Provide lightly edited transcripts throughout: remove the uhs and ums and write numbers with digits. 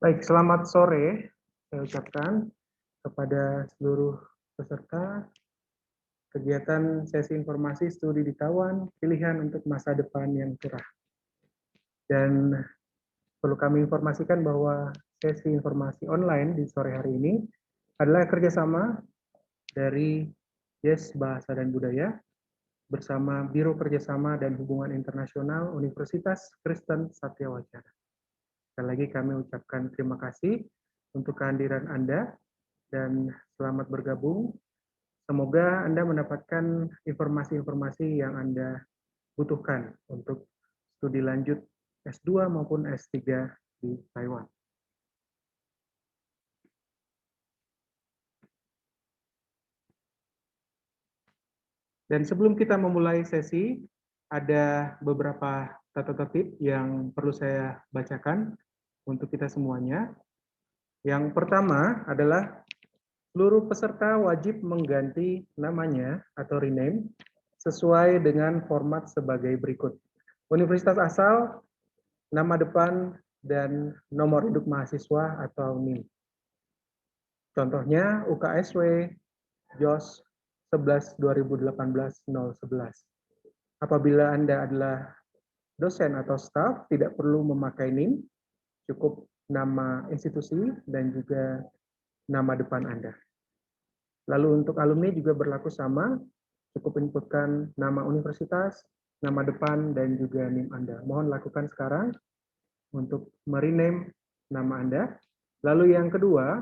Baik, selamat sore saya ucapkan kepada seluruh peserta kegiatan sesi informasi studi di Taiwan, pilihan untuk masa depan yang cerah. Dan perlu kami informasikan bahwa sesi informasi online di sore hari ini adalah kerjasama dari Yes Bahasa dan Budaya bersama Biro Kerjasama dan Hubungan Internasional Universitas Kristen Satya Wacana. Sekali lagi kami ucapkan terima kasih untuk kehadiran Anda dan selamat bergabung. Semoga Anda mendapatkan informasi-informasi yang Anda butuhkan untuk studi lanjut S2 maupun S3 di Taiwan. Dan sebelum kita memulai sesi, ada beberapa tata tertib yang perlu saya bacakan untuk kita semuanya. Yang pertama adalah seluruh peserta wajib mengganti namanya atau rename sesuai dengan format sebagai berikut. Universitas asal, nama depan, dan nomor induk mahasiswa atau NIM. Contohnya UKSW JOS 11 2018 011. Apabila Anda adalah dosen atau staf, tidak perlu memakai NIM, cukup nama institusi dan juga nama depan Anda. Lalu untuk alumni juga berlaku sama, cukup inputkan nama universitas, nama depan, dan juga NIM Anda. Mohon lakukan sekarang untuk merename nama Anda. Lalu yang kedua,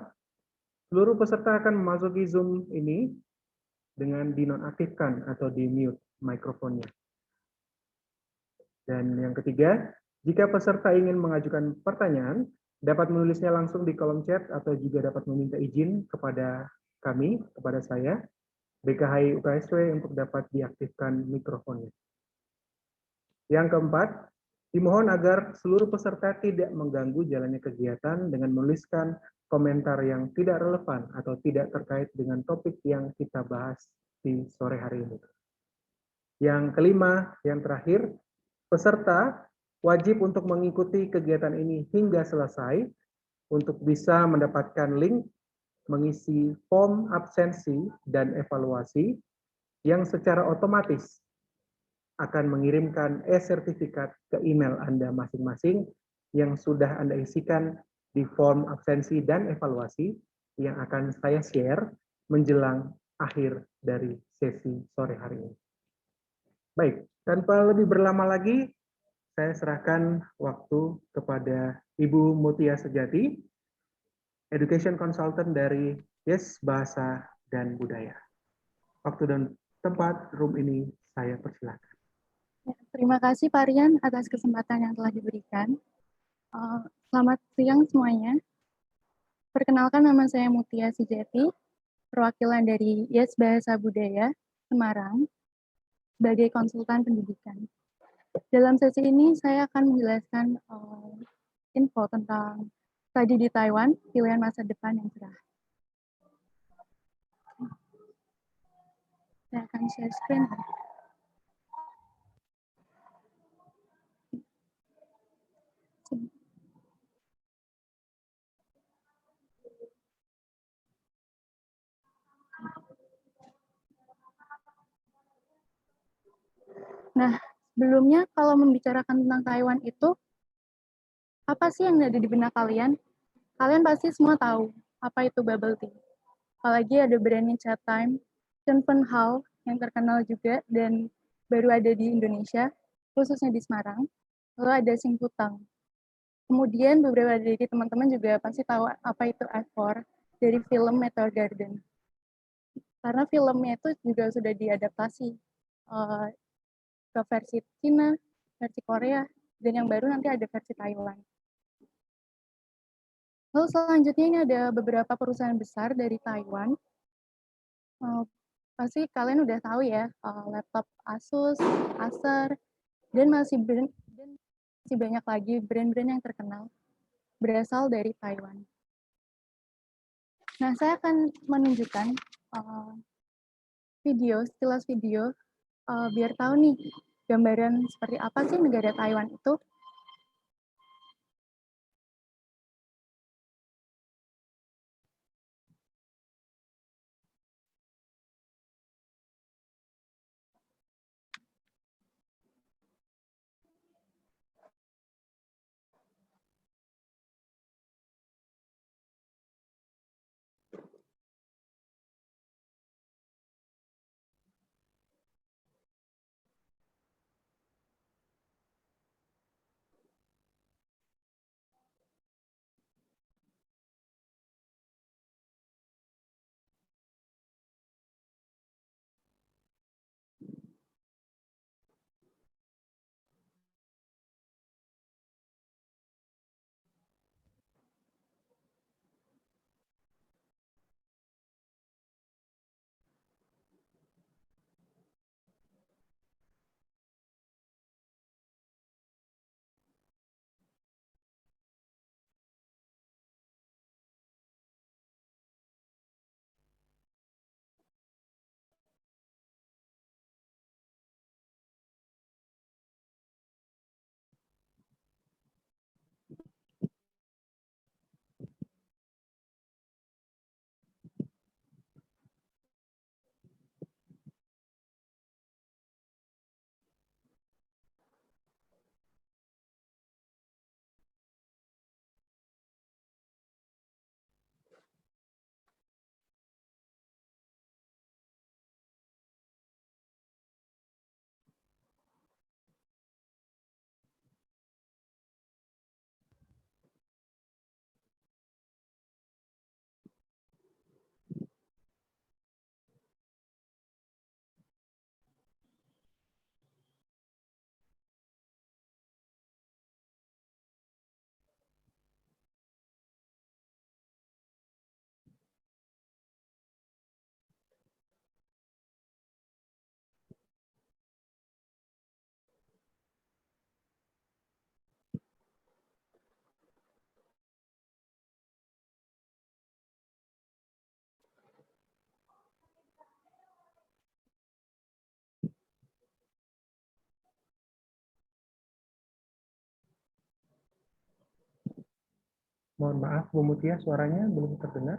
seluruh peserta akan memasuki Zoom ini dengan dinonaktifkan atau di-mute mikrofonnya. Dan yang ketiga, jika peserta ingin mengajukan pertanyaan, dapat menulisnya langsung di kolom chat atau juga dapat meminta izin kepada kami, kepada saya, BKHI UKSW untuk dapat diaktifkan mikrofonnya. Yang keempat, dimohon agar seluruh peserta tidak mengganggu jalannya kegiatan dengan menuliskan komentar yang tidak relevan atau tidak terkait dengan topik yang kita bahas di sore hari ini. Yang kelima, yang terakhir, peserta wajib untuk mengikuti kegiatan ini hingga selesai untuk bisa mendapatkan link mengisi form absensi dan evaluasi yang secara otomatis akan mengirimkan e-sertifikat ke email Anda masing-masing yang sudah Anda isikan di form absensi dan evaluasi yang akan saya share menjelang akhir dari sesi sore hari ini. Baik, tanpa lebih berlama lagi, saya serahkan waktu kepada Ibu Mutia Sejati, Education Consultant dari Yes Bahasa dan Budaya. Waktu dan tempat room ini saya persilakan. Terima kasih Pak Rian atas kesempatan yang telah diberikan. Selamat siang semuanya. Perkenalkan, nama saya Mutia Sejati, perwakilan dari Yes Bahasa Budaya Semarang sebagai konsultan pendidikan. Dalam sesi ini saya akan menjelaskan info tentang studi di Taiwan, pilihan masa depan yang cerah. Saya akan share screen. Nah, sebelumnya kalau membicarakan tentang Taiwan itu, apa sih yang ada di benak kalian? Kalian pasti semua tahu apa itu bubble tea. Apalagi ada brandnya Chat Time, Chen Hao yang terkenal juga dan baru ada di Indonesia, khususnya di Semarang. Lalu ada Sing Putang. Kemudian beberapa dari teman-teman juga pasti tahu apa itu F4 dari film Meteor Garden. Karena filmnya itu juga sudah diadaptasi ke versi Cina, versi Korea, dan yang baru nanti ada versi Taiwan. Lalu selanjutnya ini ada beberapa perusahaan besar dari Taiwan. Pasti kalian udah tahu ya, laptop Asus, Acer, dan masih banyak lagi brand-brand yang terkenal berasal dari Taiwan. Nah, saya akan menunjukkan sekilas video, biar tahu nih gambaran seperti apa sih negara Taiwan itu. Mohon maaf, Bu Mutia, suaranya belum terdengar.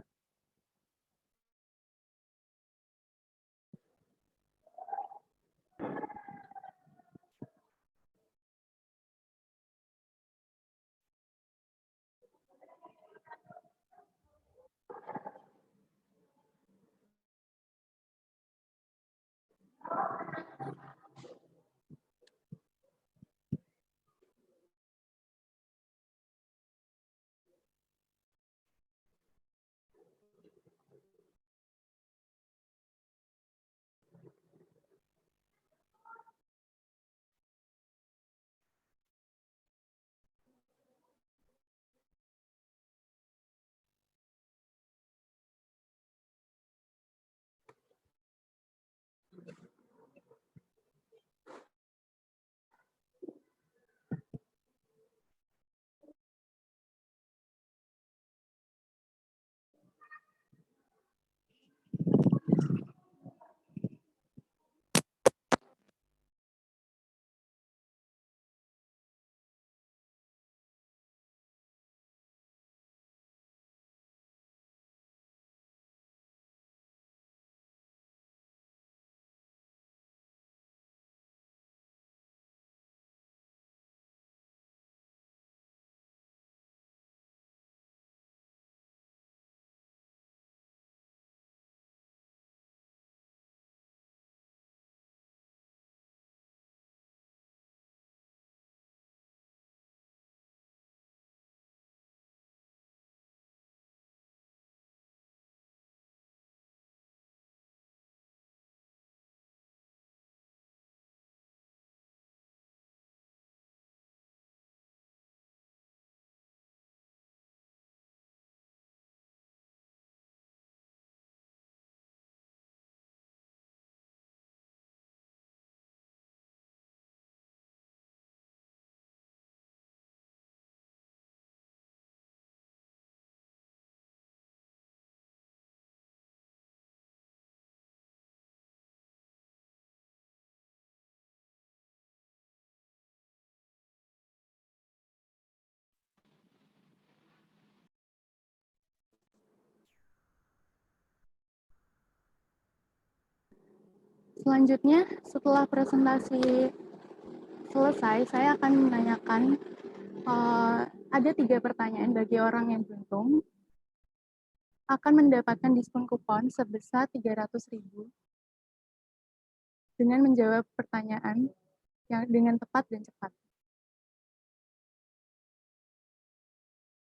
Selanjutnya, setelah presentasi selesai, saya akan menanyakan ada 3 pertanyaan bagi orang yang beruntung akan mendapatkan diskon kupon sebesar 300.000 dengan menjawab pertanyaan yang dengan tepat dan cepat.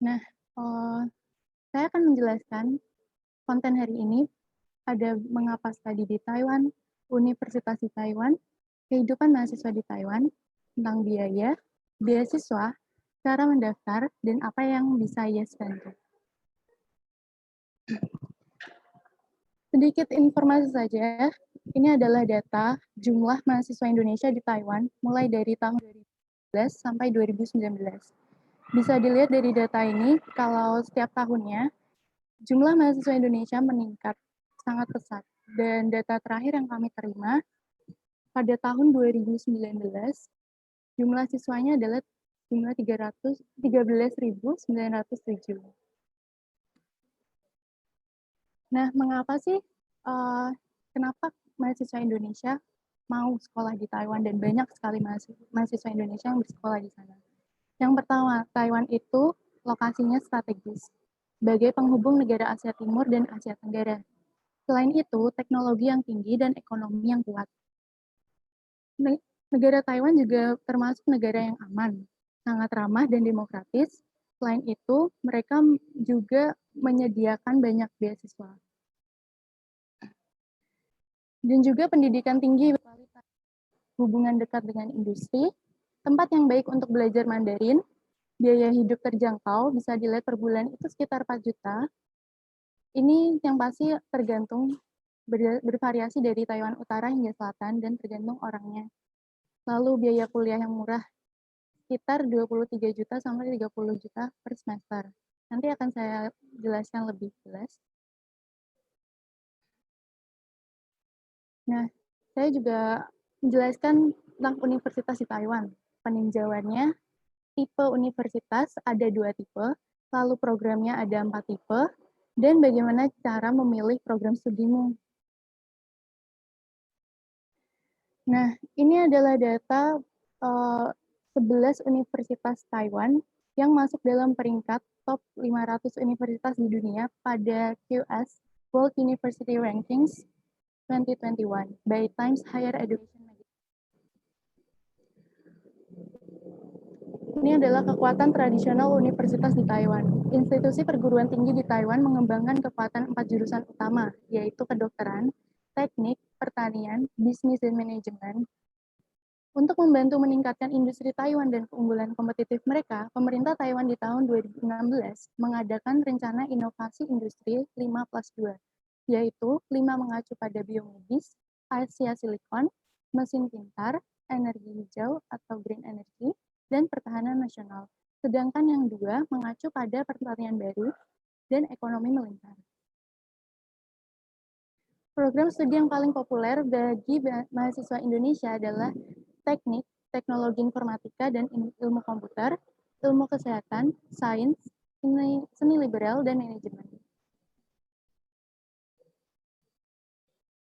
Nah, saya akan menjelaskan konten hari ini ada mengapa studi di Taiwan, Universitas di Taiwan, kehidupan mahasiswa di Taiwan, tentang biaya, beasiswa, cara mendaftar, dan apa yang bisa IES bantu. Sedikit informasi saja, ini adalah data jumlah mahasiswa Indonesia di Taiwan mulai dari tahun 2012 sampai 2019. Bisa dilihat dari data ini, kalau setiap tahunnya, jumlah mahasiswa Indonesia meningkat sangat pesat. Dan data terakhir yang kami terima, pada tahun 2019, jumlah siswanya adalah jumlah 13.907. Nah, mengapa sih, kenapa mahasiswa Indonesia mau sekolah di Taiwan dan banyak sekali mahasiswa Indonesia yang bersekolah di sana? Yang pertama, Taiwan itu lokasinya strategis sebagai penghubung negara Asia Timur dan Asia Tenggara. Selain itu, teknologi yang tinggi dan ekonomi yang kuat. Negara Taiwan juga termasuk negara yang aman, sangat ramah dan demokratis. Selain itu, mereka juga menyediakan banyak beasiswa. Dan juga pendidikan tinggi berkualitas, hubungan dekat dengan industri, tempat yang baik untuk belajar Mandarin, biaya hidup terjangkau, bisa dilihat per bulan itu sekitar 4 juta. Ini yang pasti tergantung, bervariasi dari Taiwan Utara hingga Selatan dan tergantung orangnya. Lalu biaya kuliah yang murah, sekitar 23 juta sampai 30 juta per semester. Nanti akan saya jelaskan lebih jelas. Nah, saya juga menjelaskan tentang universitas di Taiwan. Peninjauannya, tipe universitas ada 2 tipe, lalu programnya ada 4 tipe, dan bagaimana cara memilih program studimu. Nah, ini adalah data 11 universitas Taiwan yang masuk dalam peringkat top 500 universitas di dunia pada QS World University Rankings 2021 by Times Higher Education Magazine. Ini adalah kekuatan tradisional universitas di Taiwan. Institusi perguruan tinggi di Taiwan mengembangkan kekuatan 4 jurusan utama, yaitu kedokteran, teknik, pertanian, bisnis dan manajemen. Untuk membantu meningkatkan industri Taiwan dan keunggulan kompetitif mereka, pemerintah Taiwan di tahun 2016 mengadakan rencana inovasi industri 5+2, yaitu 5 mengacu pada biomedis, Asia Silikon, mesin pintar, energi hijau atau green energy, dan pertahanan nasional. Sedangkan yang 2 mengacu pada pertanian baru dan ekonomi melingkar. Program studi yang paling populer bagi mahasiswa Indonesia adalah teknik, teknologi informatika dan ilmu komputer, ilmu kesehatan, sains, seni liberal, dan manajemen.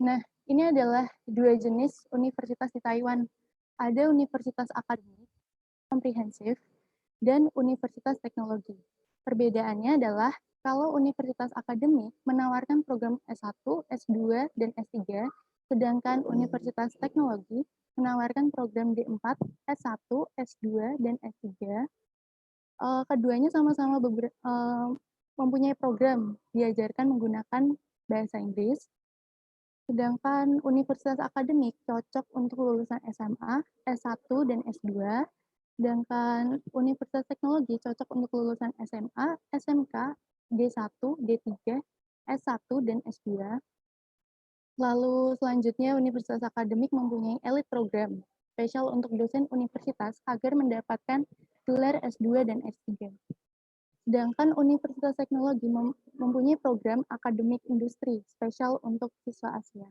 Nah, ini adalah 2 jenis universitas di Taiwan. Ada universitas akademik, komprehensif, dan universitas teknologi. Perbedaannya adalah kalau universitas akademik menawarkan program S1, S2, dan S3, sedangkan universitas teknologi menawarkan program D4, S1, S2, dan S3. Keduanya sama-sama mempunyai program diajarkan menggunakan bahasa Inggris, sedangkan universitas akademik cocok untuk lulusan SMA, S1, dan S2, sedangkan universitas teknologi cocok untuk lulusan SMA, SMK, D1, D3, S1, dan S2. Lalu selanjutnya universitas akademik mempunyai elite program, spesial untuk dosen universitas agar mendapatkan gelar S2 dan S3. Sedangkan universitas teknologi mempunyai program akademik industri, spesial untuk siswa Asia.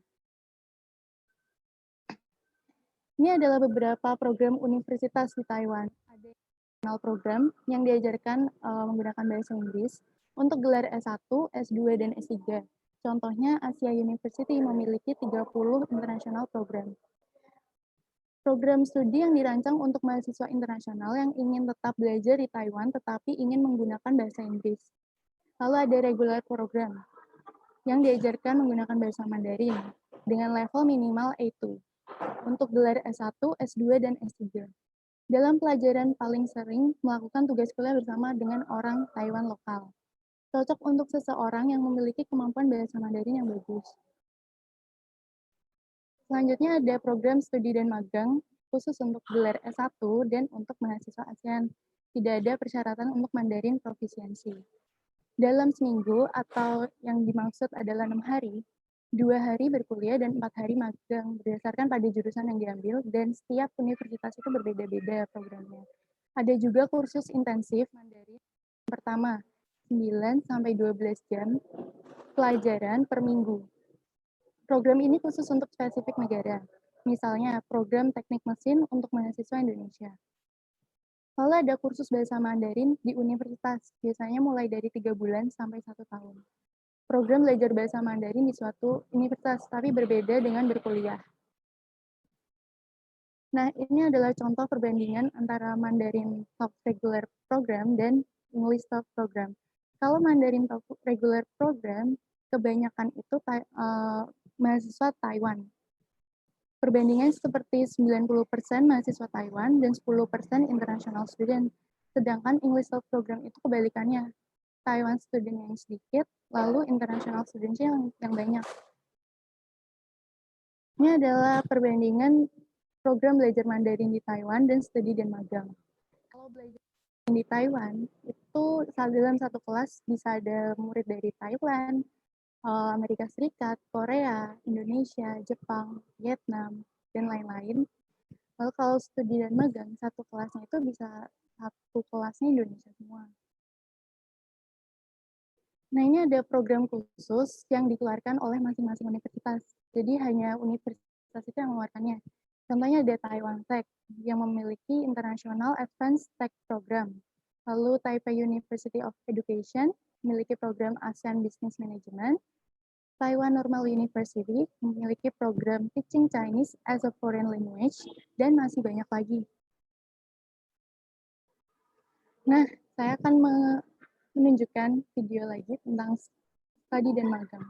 Ini adalah beberapa program universitas di Taiwan. Ada national program yang diajarkan menggunakan bahasa Inggris untuk gelar S1, S2, dan S3. Contohnya, Asia University memiliki 30 international program. Program studi yang dirancang untuk mahasiswa internasional yang ingin tetap belajar di Taiwan tetapi ingin menggunakan bahasa Inggris. Lalu ada regular program yang diajarkan menggunakan bahasa Mandarin dengan level minimal A2 untuk gelar S1, S2, dan S3. Dalam pelajaran paling sering melakukan tugas kuliah bersama dengan orang Taiwan lokal. Cocok untuk seseorang yang memiliki kemampuan bahasa Mandarin yang bagus. Selanjutnya ada program studi dan magang khusus untuk gelar S1 dan untuk mahasiswa ASEAN. Tidak ada persyaratan untuk Mandarin proficiency. Dalam seminggu atau yang dimaksud adalah 6 hari, 2 hari berkuliah dan 4 hari magang berdasarkan pada jurusan yang diambil dan setiap universitas itu berbeda-beda programnya. Ada juga kursus intensif Mandarin. Pertama, 9 sampai 12 jam pelajaran per minggu. Program ini khusus untuk spesifik negara. Misalnya, program teknik mesin untuk mahasiswa Indonesia. Lalu ada kursus bahasa Mandarin di universitas, biasanya mulai dari 3 bulan sampai 1 tahun. Program belajar bahasa Mandarin di suatu universitas, tapi berbeda dengan berkuliah. Nah, ini adalah contoh perbandingan antara Mandarin Top Regular Program dan English Top Program. Kalau Mandarin Top Regular Program, kebanyakan itu mahasiswa Taiwan. Perbandingan seperti 90% mahasiswa Taiwan dan 10% international student. Sedangkan English Top Program itu kebalikannya. Taiwan student yang sedikit, lalu international student yang banyak. Ini adalah perbandingan program belajar Mandarin di Taiwan dan studi dan magang. Kalau belajar di Taiwan, itu dalam satu kelas bisa ada murid dari Thailand, Amerika Serikat, Korea, Indonesia, Jepang, Vietnam, dan lain-lain. Lalu kalau studi dan magang, satu kelasnya itu bisa satu kelasnya Indonesia semua. Nah, ini ada program khusus yang dikeluarkan oleh masing-masing universitas. Jadi hanya universitas itu yang mengeluarkannya. Contohnya ada Taiwan Tech yang memiliki International Advanced Tech Program. Lalu Taipei University of Education memiliki program ASEAN Business Management. Taiwan Normal University memiliki program Teaching Chinese as a Foreign Language, dan masih banyak lagi. Nah, saya akan menunjukkan video lagi tentang studi dan magang.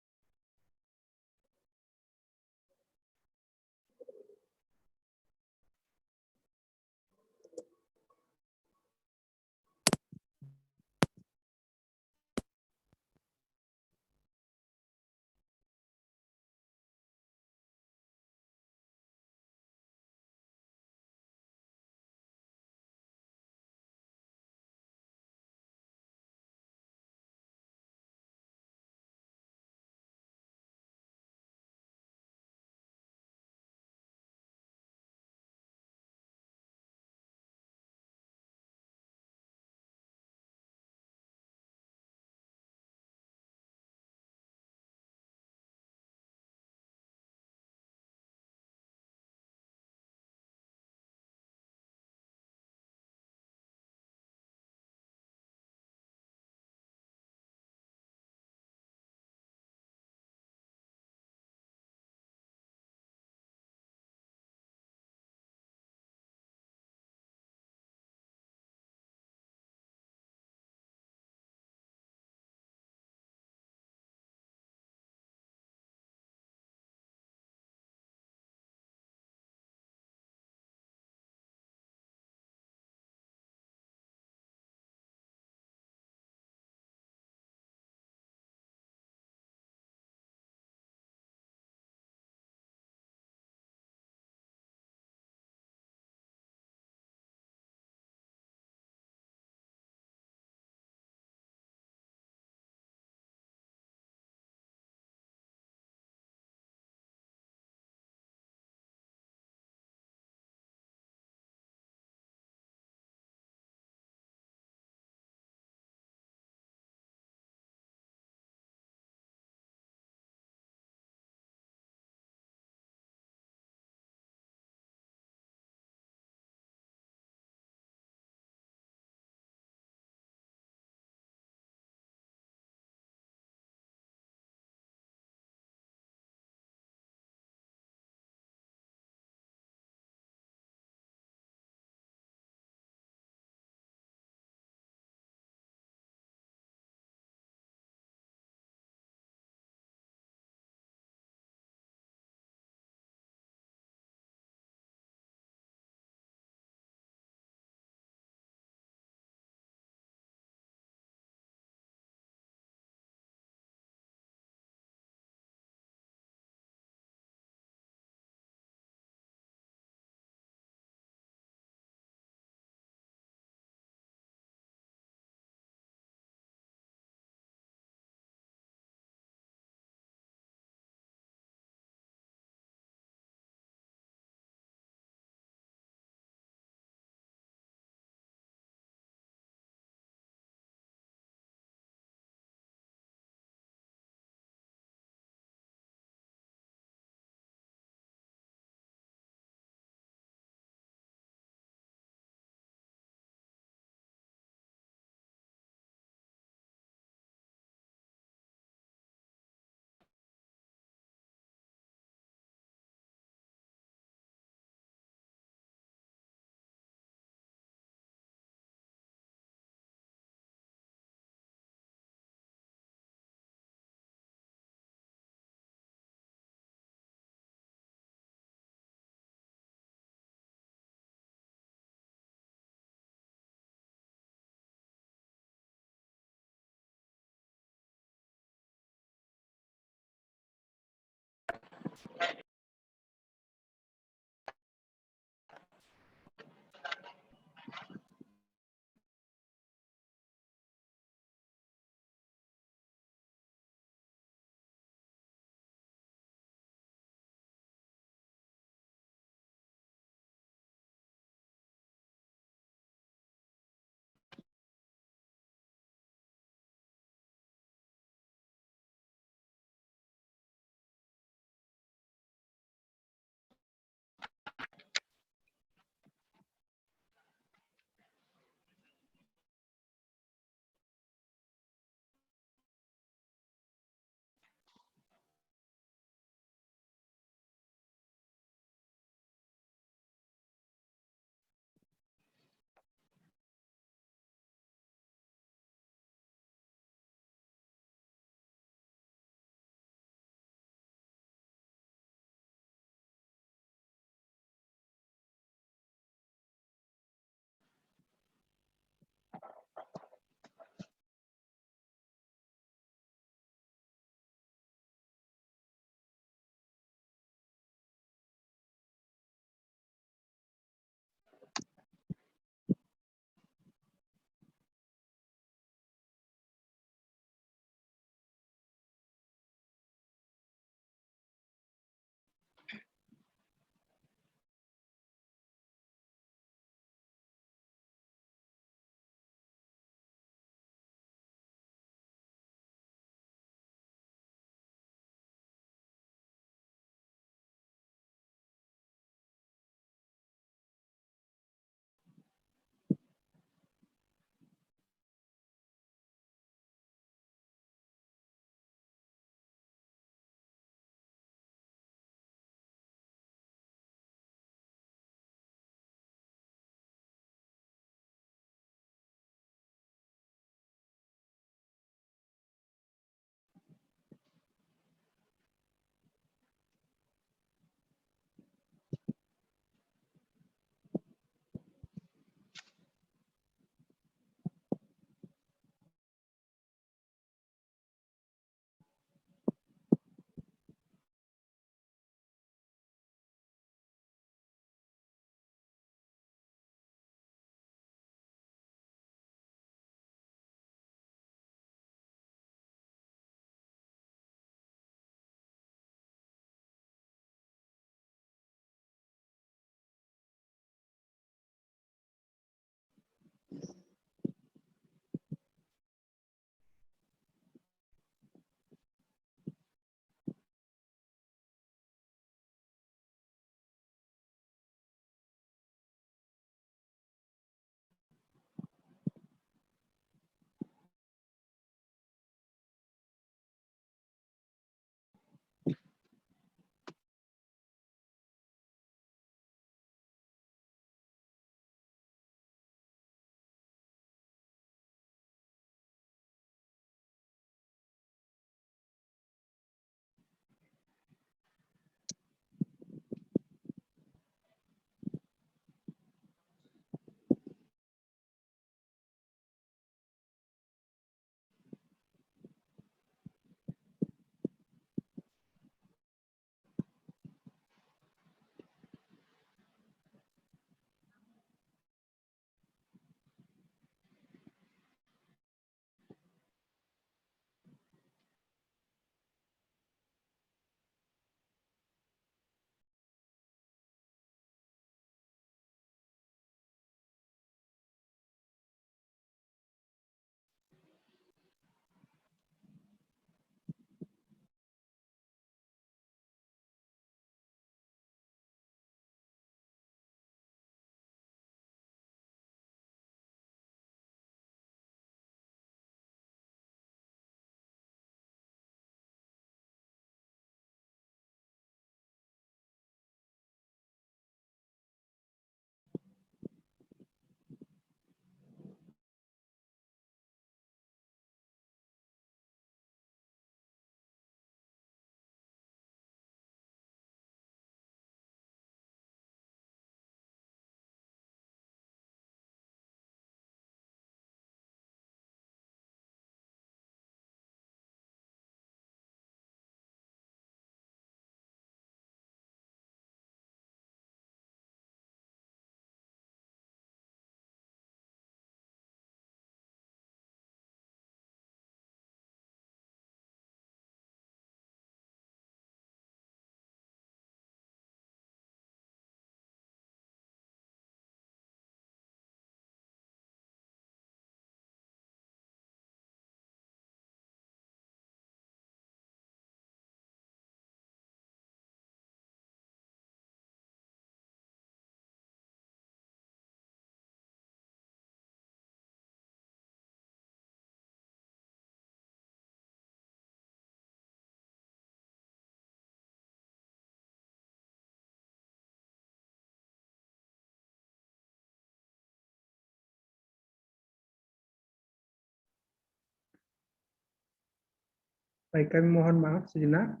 Baik, kami mohon maaf sejenak.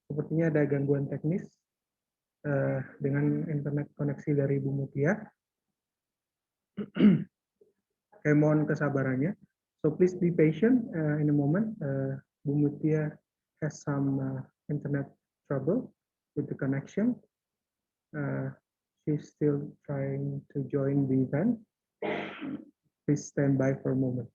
Sepertinya ada gangguan teknis dengan internet koneksi dari Bu Mutia. Kami mohon kesabarannya. So please be patient in a moment. Bu Mutia has some internet trouble with the connection. She's still trying to join the event. Please stand by for a moment.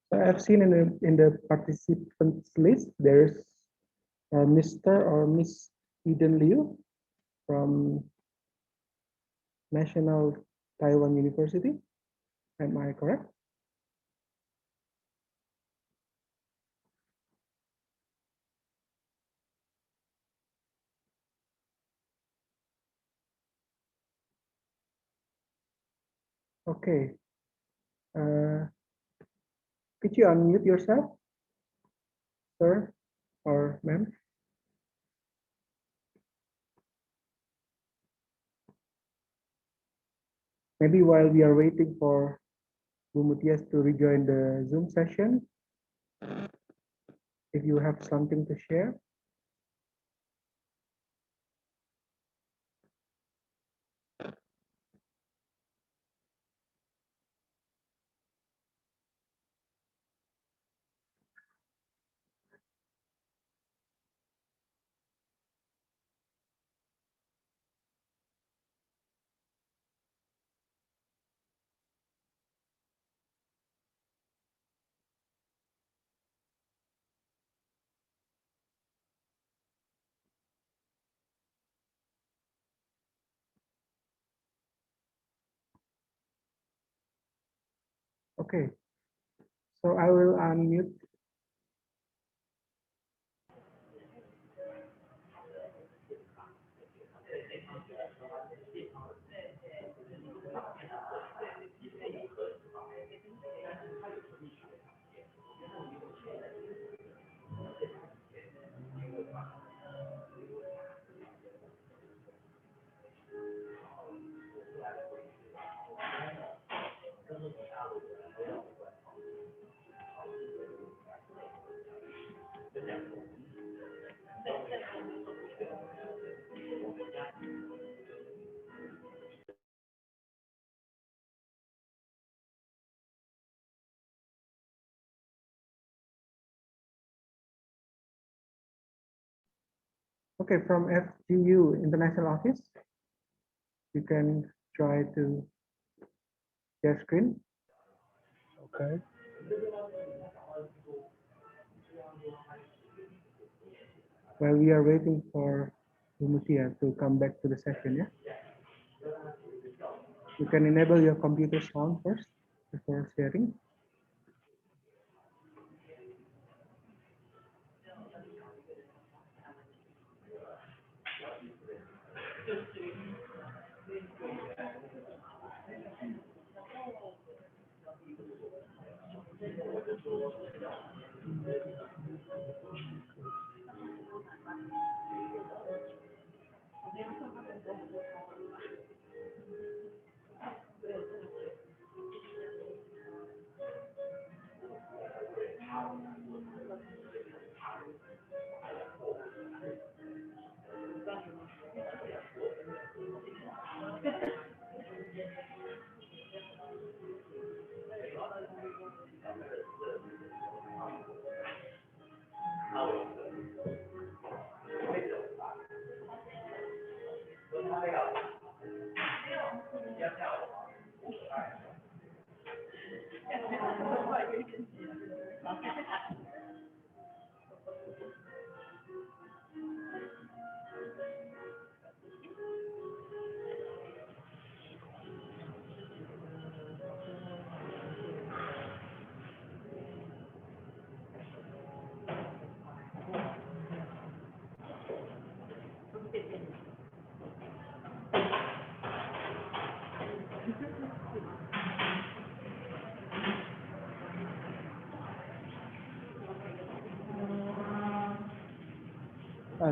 So I've seen in the participants list, there's Mr. or Miss Eden Liu from National Taiwan University. Am I correct? Okay. Could you unmute yourself, sir or ma'am? Maybe while we are waiting for Bu Mutias to rejoin the Zoom session, if you have something to share. Okay, so I will unmute. Okay, from FGU International Office, you can try to share screen. Okay. While we are waiting for Mutia to come back to the session, yeah? You can enable your computer sound first before sharing.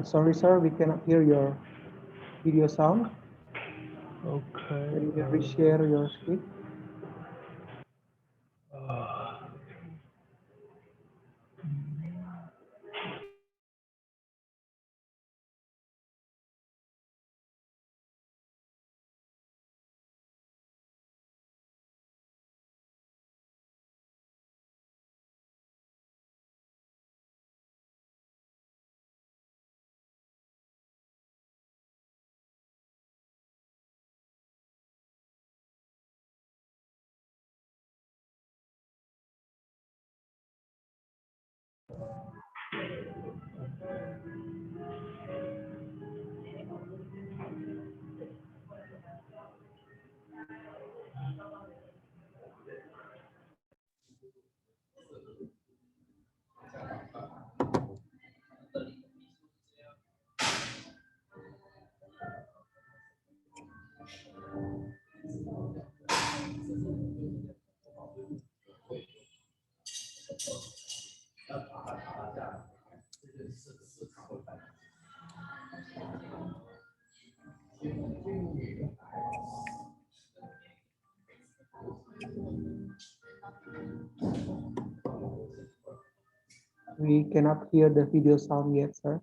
Sorry, sir, we cannot hear your video sound. Okay. Can you reshare your screen? We cannot hear the video sound yet, sir.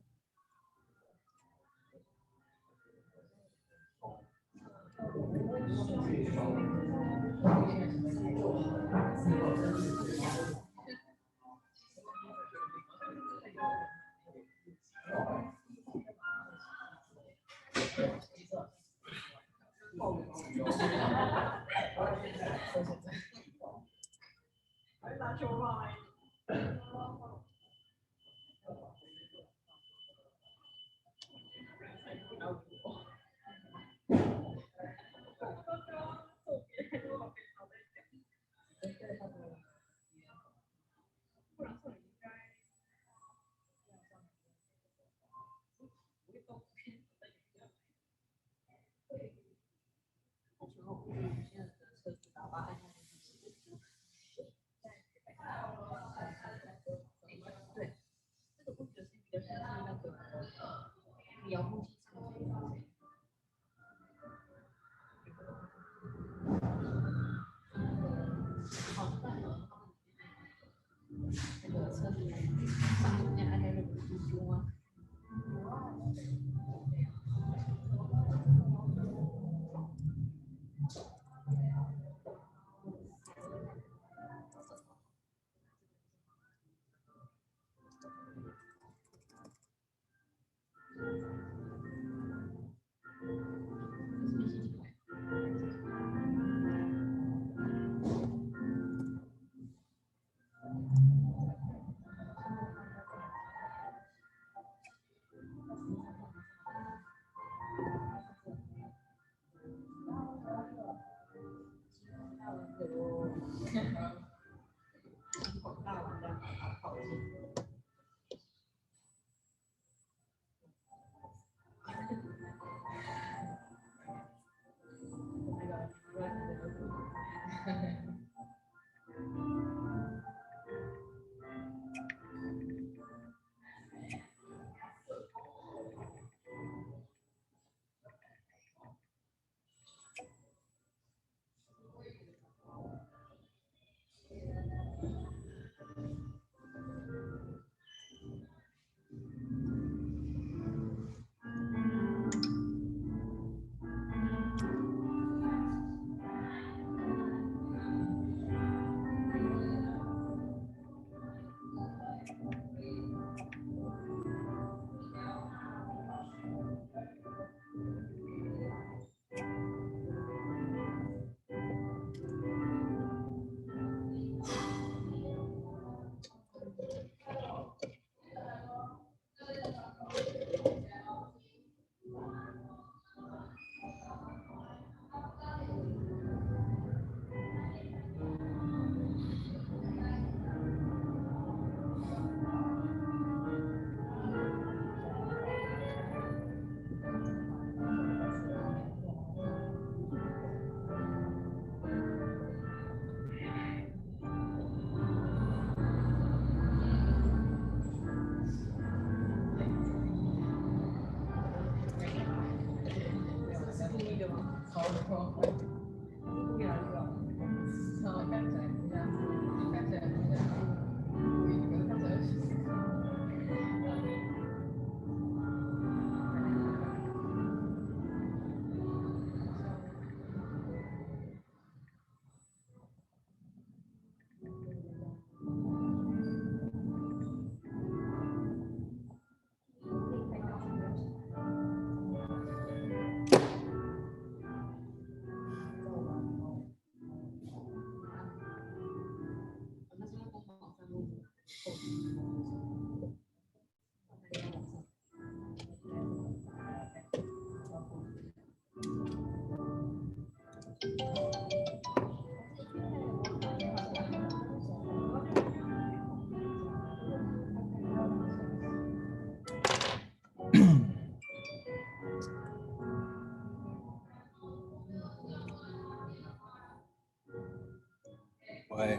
喂，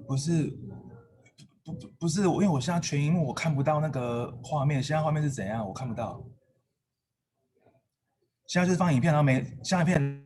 不是，不是，因为我现在全荧幕我看不到那个画面，现在画面是怎样？我看不到。现在就是放影片，然后下一片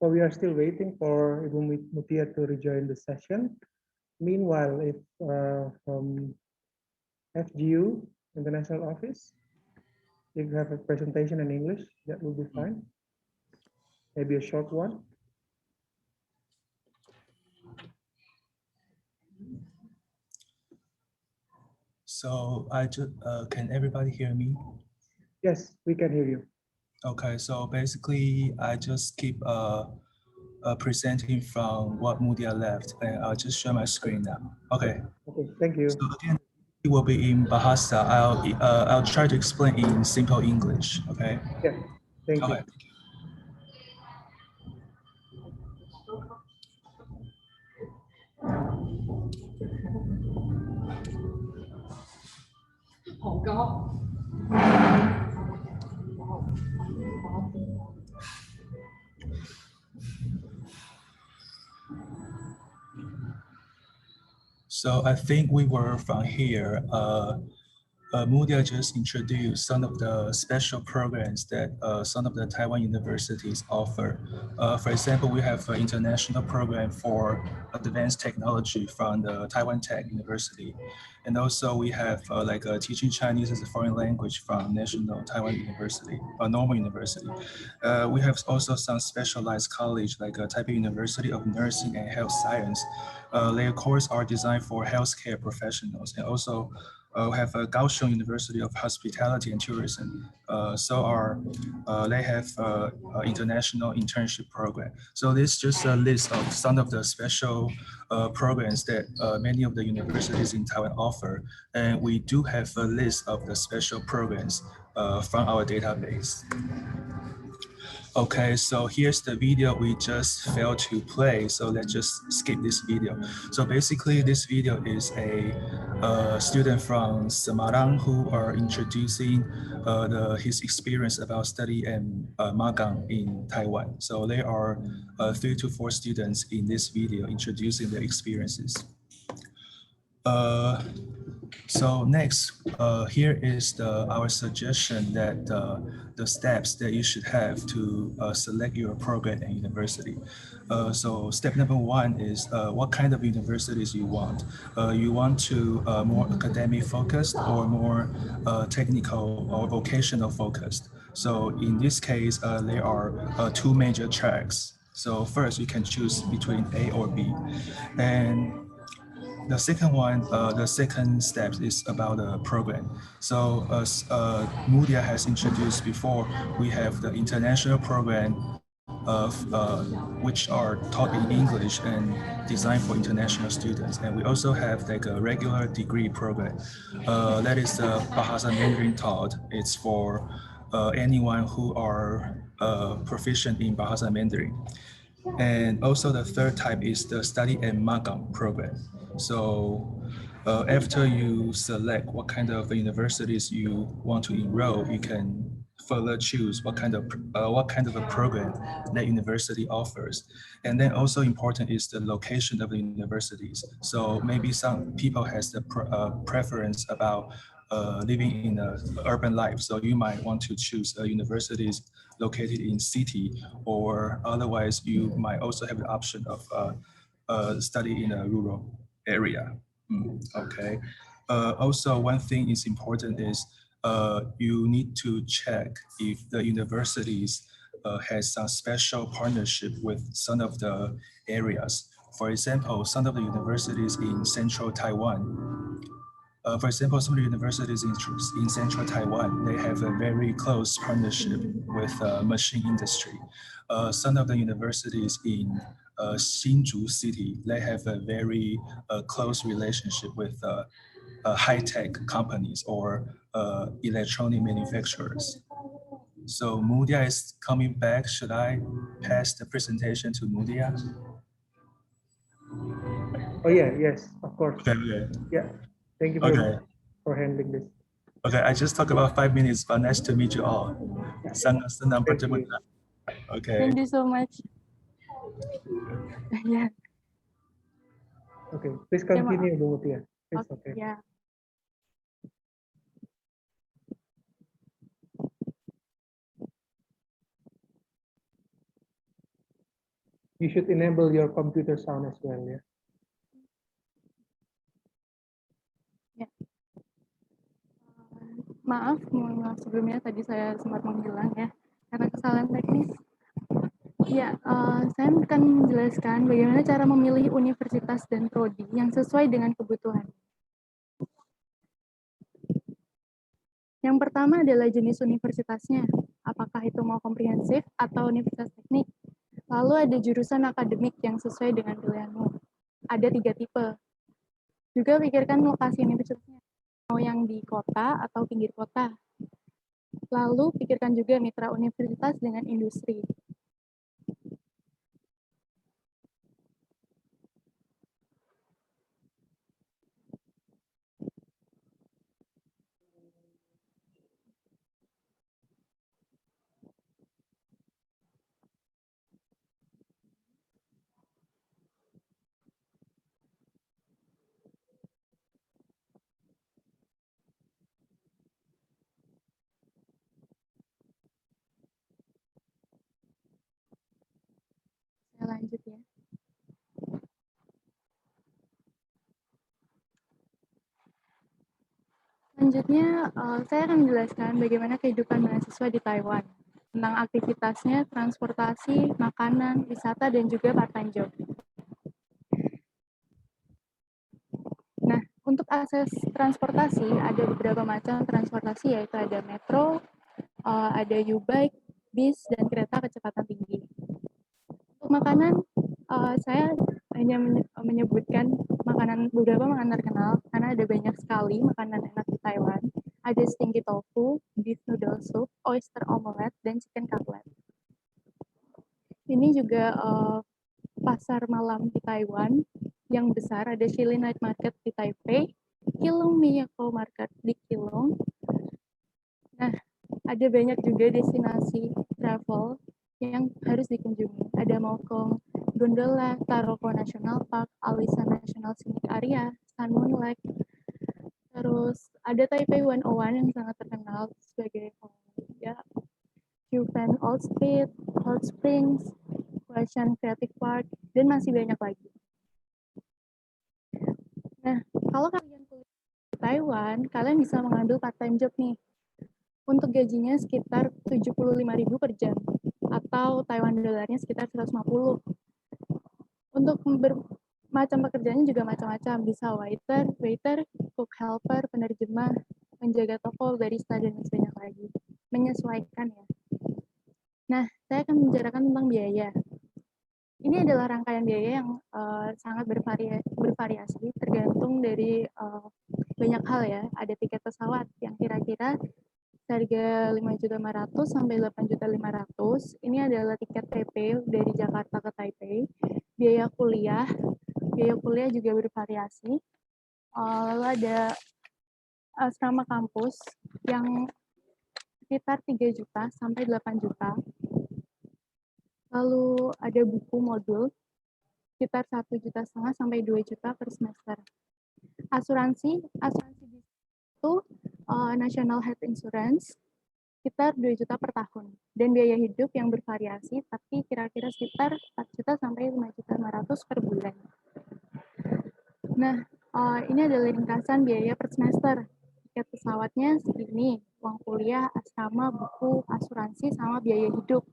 So we are still waiting for Ibu Mutia to rejoin the session. Meanwhile, if from FGU, International Office, if you have a presentation in English, that will be fine. Maybe a short one. So I just can everybody hear me? Yes, we can hear you. Okay, so basically I just keep presenting from what Mudia left, and I'll just share my screen now. Okay. Okay, thank you. So again, it will be in Bahasa. I'll try to explain in simple English. Okay. Yeah, thank you. Okay. So I think we were from here. Mudia just introduced some of the special programs that some of the Taiwan universities offer. For example, we have an international program for advanced technology from the Taiwan Tech University. And also we have teaching Chinese as a foreign language from National Taiwan University, Normal University. We have also some specialized college like Taipei University of Nursing and Health Science. Their courses are designed for healthcare professionals, and also we have Kaohsiung University of Hospitality and Tourism. They have international internship program. So this is just a list of some of the special programs that many of the universities in Taiwan offer. And we do have a list of the special programs from our database. Okay, so here's the video we just failed to play, so let's just skip this video. So basically, this video is a student from Semarang who are introducing his experience about study and magang in Taiwan. So there are 3 to 4 students in this video introducing their experiences. So next, here is our suggestion that the steps that you should have to select your program and university. So step number 1 is what kind of universities you want. You want to more academic focused or more technical or vocational focused. So in this case, there are 2 major tracks. So first, you can choose between A or B. And the second one, the second step is about the program. So as Mudia has introduced before, we have the international program of which are taught in English and designed for international students. And we also have like a regular degree program. That is the Bahasa Mandarin taught. It's for anyone who are proficient in Bahasa Mandarin. And also the third type is the study and magang program. So after you select what kind of universities you want to enroll, you can further choose what kind of a program that university offers. And then also important is the location of the universities. So maybe some people has the preference about living in an urban life. So you might want to choose universities located in city, or otherwise you might also have the option of study in a rural area. Okay. Also, one thing is important is you need to check if the universities has some special partnership with some of the areas. For example, some of the universities in central Taiwan, for example, some of the universities in central Taiwan, they have a very close partnership with machine industry. Some of the universities in Hsinchu City, they have a very close relationship with high-tech companies or electronic manufacturers. So Mudia is coming back. Should I pass the presentation to Mudia? Oh yeah, yes, of course. Okay. Yeah, thank you very Okay. much for handling this. Okay, I just talked about 5 minutes, but nice to meet you all. Sangat senang Thank bertemu. you. Okay. Thank you so much. Yeah. Okay, please continue, Bu Mutia. Please, okay. Yeah. You should enable your computer sound as well, ya. Mohon maaf sebelumnya tadi saya sempat menghilang ya, karena kesalahan teknis. Ya, saya akan menjelaskan bagaimana cara memilih universitas dan prodi yang sesuai dengan kebutuhan. Yang pertama adalah jenis universitasnya, apakah itu mau komprehensif atau universitas teknik. Lalu ada jurusan akademik yang sesuai dengan pilihanmu. Ada 3 tipe. Juga pikirkan lokasi universitasnya, mau yang di kota atau pinggir kota. Lalu pikirkan juga mitra universitas dengan industri. Saya lanjut ya. Selanjutnya, saya akan menjelaskan bagaimana kehidupan mahasiswa di Taiwan, tentang aktivitasnya, transportasi, makanan, wisata, dan juga part-time job. Nah, untuk akses transportasi, ada beberapa macam transportasi, yaitu ada metro, ada U-Bike, bis, dan kereta kecepatan tinggi. Untuk makanan, saya hanya menyebutkan beberapa makanan terkenal, karena ada banyak sekali makanan enak di Taiwan. Ada stinky tofu, beef noodle soup, oyster omelette, dan chicken cutlet. Ini juga pasar malam di Taiwan yang besar, ada Shili Night Market di Taipei, Keelung Miyako Market di Keelung. Nah, ada banyak juga destinasi travel yang harus dikunjungi. Ada Mokong Gondola, Taroko National Park, Alisa National Scenic Area, Sun Moon Lake. Terus ada Taipei 101 yang sangat terkenal sebagai ya, Yupen Old Street, Hot Springs, Huashan Creative Park, dan masih banyak lagi. Nah, kalau kalian kuliah di Taiwan, kalian bisa mengambil part-time job nih. Untuk gajinya sekitar 75.000 per jam, atau Taiwan dolarnya sekitar 150. Untuk macam pekerjaannya juga macam-macam, bisa waiter, cook helper, penerjemah, menjaga toko, barista, dan banyak lagi. Menyesuaikan ya. Nah, saya akan membicarakan tentang biaya. Ini adalah rangkaian biaya yang sangat bervariasi, tergantung dari banyak hal ya. Ada tiket pesawat yang kira-kira harga 5.500.000 sampai 8.500.000. Ini adalah tiket PP dari Jakarta ke Taipei. Biaya kuliah juga bervariasi. Lalu ada asrama kampus yang sekitar 3 juta sampai 8 juta. Lalu ada buku modul sekitar 1,5 juta sampai 2 juta per semester. Asuransi itu National Health Insurance sekitar 2 juta per tahun. Dan biaya hidup yang bervariasi, tapi kira-kira sekitar 4 juta sampai 5.500.000 per bulan. Nah, ini adalah ringkasan biaya per semester. Tiket pesawatnya segini, uang kuliah, asrama, buku, asuransi, sama biaya hidup.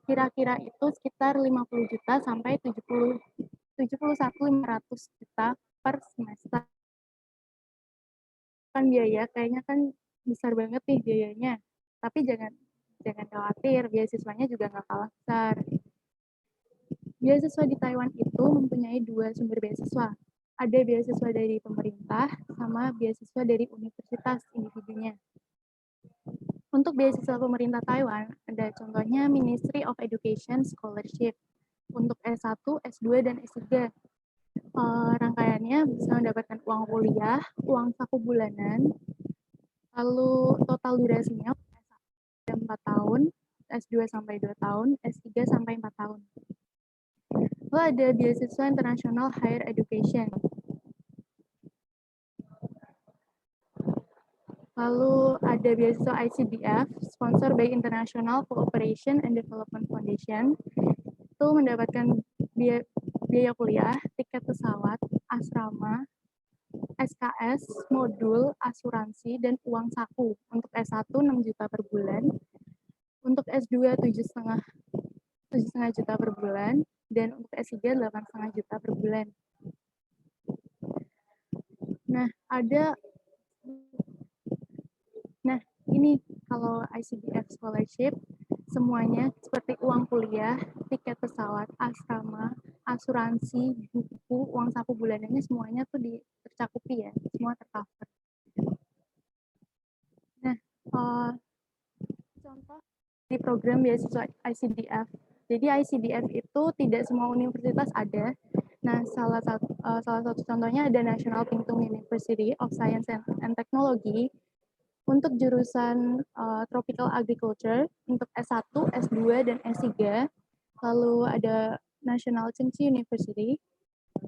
Kira-kira itu sekitar 50 juta sampai 71.500 juta per semester. Kan biaya, kayaknya kan besar banget nih biayanya. Tapi jangan khawatir, beasiswanya juga nggak kalah besar. Beasiswa di Taiwan itu mempunyai 2 sumber beasiswa. Ada beasiswa dari pemerintah sama beasiswa dari universitas individunya. Untuk beasiswa pemerintah Taiwan, ada contohnya Ministry of Education Scholarship untuk S1, S2, dan S3. Rangkaiannya bisa mendapatkan uang kuliah, uang saku bulanan, lalu total durasinya S1 4 tahun, S2 sampai 2 tahun, S3 sampai 4 tahun. Lalu ada beasiswa International Higher Education. Lalu ada beasiswa ICDF, sponsor by International Cooperation and Development Foundation. Itu mendapatkan biaya kuliah, tiket pesawat, asrama, SKS, modul, asuransi, dan uang saku. Untuk S1 6 juta per bulan, untuk S2 7,5 juta per bulan, dan untuk S3 8,5 juta per bulan. Nah, ini kalau ICDF scholarship, semuanya seperti uang kuliah, tiket pesawat, asrama, asuransi, buku, uang saku bulanannya semuanya tuh tercakupi ya, semua tercover. Nah, contoh di program beasiswa ICDF. Jadi ICDF itu tidak semua universitas ada. Nah, salah satu contohnya ada National Pingtung University of Science and Technology untuk jurusan Tropical Agriculture untuk S1, S2, dan S3. Lalu ada National Tsinghua University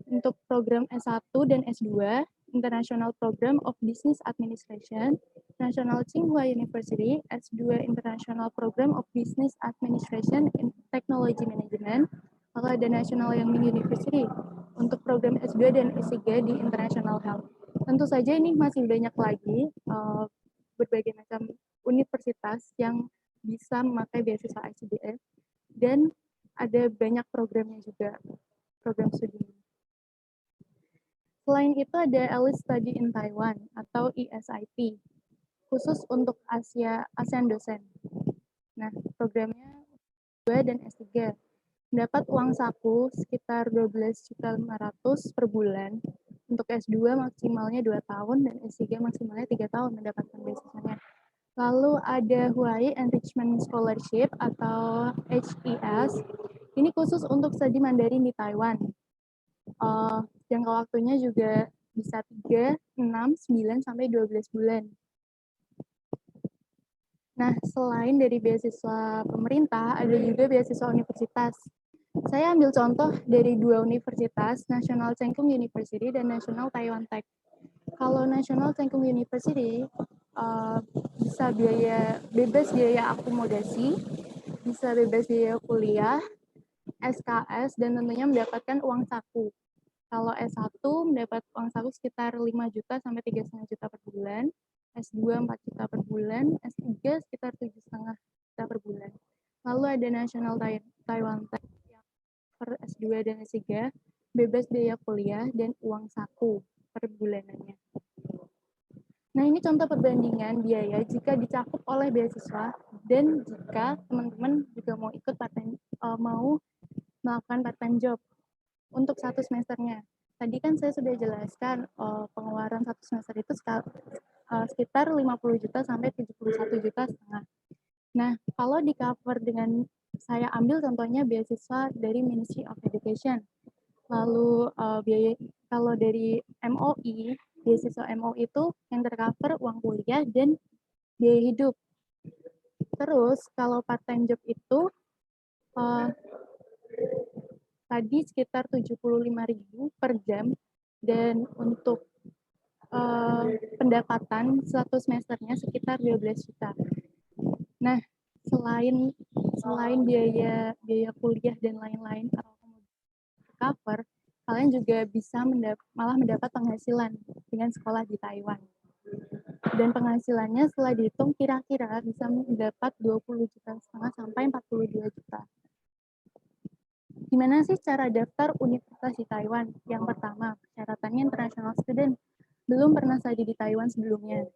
untuk program S1 dan S2, International Program of Business Administration, National Tsinghua University, S2 International Program of Business Administration and Technology Management, lalu ada National Yangming University untuk program S2 dan S3 di International Health. Tentu saja ini masih banyak lagi berbagai macam universitas yang bisa memakai beasiswa ICDF, dan ada banyak programnya juga, program studi. Selain itu ada Alice Study in Taiwan atau ESIP, khusus untuk ASEAN dosen. Nah, programnya S2 dan S3. Mendapat uang saku sekitar 12.500.000 per bulan. Untuk S2 maksimalnya 2 tahun dan S3 maksimalnya 3 tahun mendapatkan beasiswanya. Lalu ada Hawaii Enrichment Scholarship atau HES. Ini khusus untuk studi Mandarin di Taiwan. Jangka waktunya juga bisa 3, 6, 9, sampai 12 bulan. Nah, selain dari beasiswa pemerintah, ada juga beasiswa universitas. Saya ambil contoh dari 2 universitas, National Cheng Kung University dan National Taiwan Tech. Kalau National Cheng Kung University, bisa bebas biaya akomodasi, bisa bebas biaya kuliah, SKS, dan tentunya mendapatkan uang saku. Kalau S1 mendapat uang saku sekitar 5 juta sampai 3,5 juta per bulan, S2 4 juta per bulan, S3 sekitar 7,5 juta per bulan. Lalu ada National Taiwan Tech yang per S2 dan S3 bebas biaya kuliah dan uang saku per bulanannya. Nah, ini contoh perbandingan biaya jika dicakup oleh beasiswa dan jika teman-teman juga mau ikut mau melakukan part-time job untuk 1 semesternya. Tadi kan saya sudah jelaskan pengeluaran 1 semester itu sekitar 50 juta sampai 71 juta setengah. Nah, kalau di cover dengan saya ambil contohnya beasiswa dari Ministry of Education. Lalu biaya kalau dari MOI, beasiswa MOI itu yang tercover uang kuliah dan biaya hidup. Terus kalau part-time job itu tadi sekitar 75.000 per jam, dan untuk pendapatan 1 semesternya sekitar 12 juta. Nah, selain biaya kuliah dan lain-lain atau cover, kalian juga bisa malah mendapat penghasilan dengan sekolah di Taiwan. Dan penghasilannya setelah dihitung kira-kira bisa mendapat 20 juta setengah sampai 42 juta. Gimana sih cara daftar universitas di Taiwan? Yang pertama, persyaratannya international student. Belum pernah studi di Taiwan sebelumnya.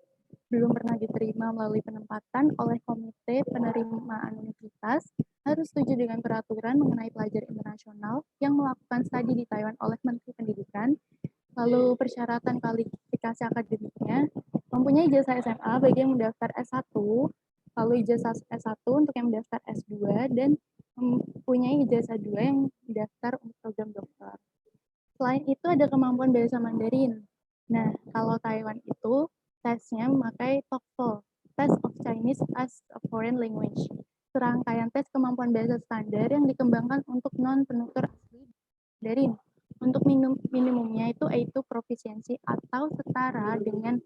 Belum pernah diterima melalui penempatan oleh komite penerimaan universitas. Harus setuju dengan peraturan mengenai pelajar internasional yang melakukan studi di Taiwan oleh Menteri Pendidikan. Lalu persyaratan kualifikasi akademiknya, mempunyai ijazah SMA bagi yang mendaftar S1, lalu ijazah S1 untuk yang mendaftar S2, dan mempunyai ijazah 2 yang mendaftar untuk program dokter. Selain itu ada kemampuan bahasa Mandarin. Nah, kalau Taiwan itu tesnya memakai TOEFL, Test of Chinese as a Foreign Language. Serangkaian tes kemampuan bahasa standar yang dikembangkan untuk non-penutur asli Mandarin. Untuk minimumnya itu A2 proficiency atau setara dengan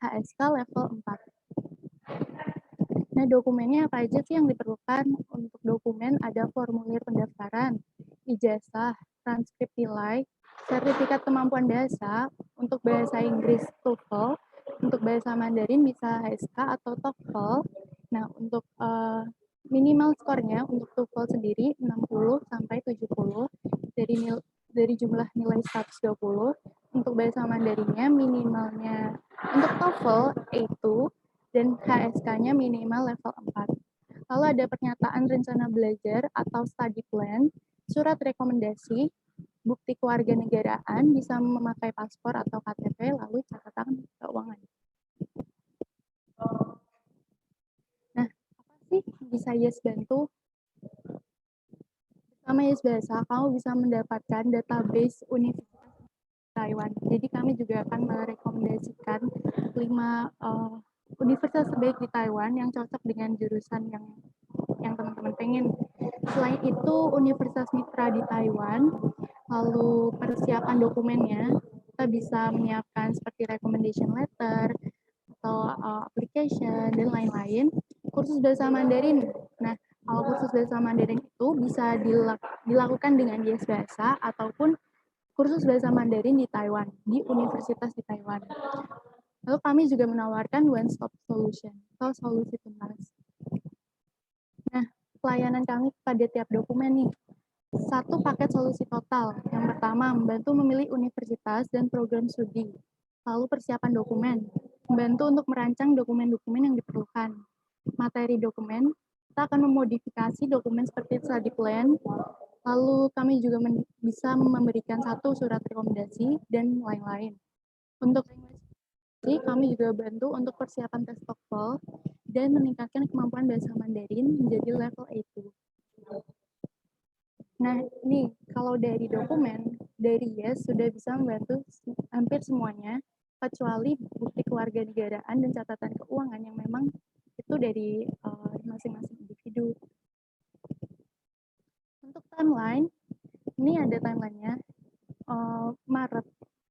HSK level 4. Nah, dokumennya apa aja sih yang diperlukan? Untuk dokumen ada formulir pendaftaran, ijazah, transkrip nilai, sertifikat kemampuan bahasa, untuk bahasa Inggris TOEFL, untuk bahasa Mandarin bisa HSK atau TOEFL. Nah, untuk minimal skornya untuk TOEFL sendiri 60 sampai 70 dari jumlah nilai 120. Untuk bahasa Mandarinnya minimalnya untuk TOEFL A2 dan HSK-nya minimal level 4. Lalu ada pernyataan rencana belajar atau study plan, surat rekomendasi, bukti kewarganegaraan, bisa memakai paspor atau KTP, lalu catatan keuangan. Nah, apa sih bisa Yes bantu? Pertama, Yes Bahasa, kamu bisa mendapatkan database Universitas Taiwan. Jadi kami juga akan merekomendasikan 5 universitas terbaik di Taiwan yang cocok dengan jurusan yang teman-teman pengen. Selain itu, universitas mitra di Taiwan, lalu persiapan dokumennya, kita bisa menyiapkan seperti recommendation letter, atau application, dan lain-lain. Kursus bahasa Mandarin. Nah, kalau kursus bahasa Mandarin itu bisa dilakukan dengan Yes Bahasa ataupun kursus bahasa Mandarin di Taiwan, di universitas di Taiwan. Lalu kami juga menawarkan one-stop solution atau solusi tuntas. Nah, pelayanan kami pada tiap dokumen nih. 1 paket solusi total. Yang pertama, membantu memilih universitas dan program studi. Lalu persiapan dokumen, membantu untuk merancang dokumen-dokumen yang diperlukan. Materi dokumen, kita akan memodifikasi dokumen seperti study plan, lalu kami juga bisa memberikan 1 surat rekomendasi, dan lain-lain. Untuk kami juga bantu untuk persiapan tes TOEFL dan meningkatkan kemampuan bahasa Mandarin menjadi level A2. Nah, ini kalau dari dokumen, dari Yes sudah bisa membantu hampir semuanya, kecuali bukti kewarganegaraan dan catatan keuangan yang memang itu dari masing-masing individu. Untuk timeline, ini ada timelinenya, Maret.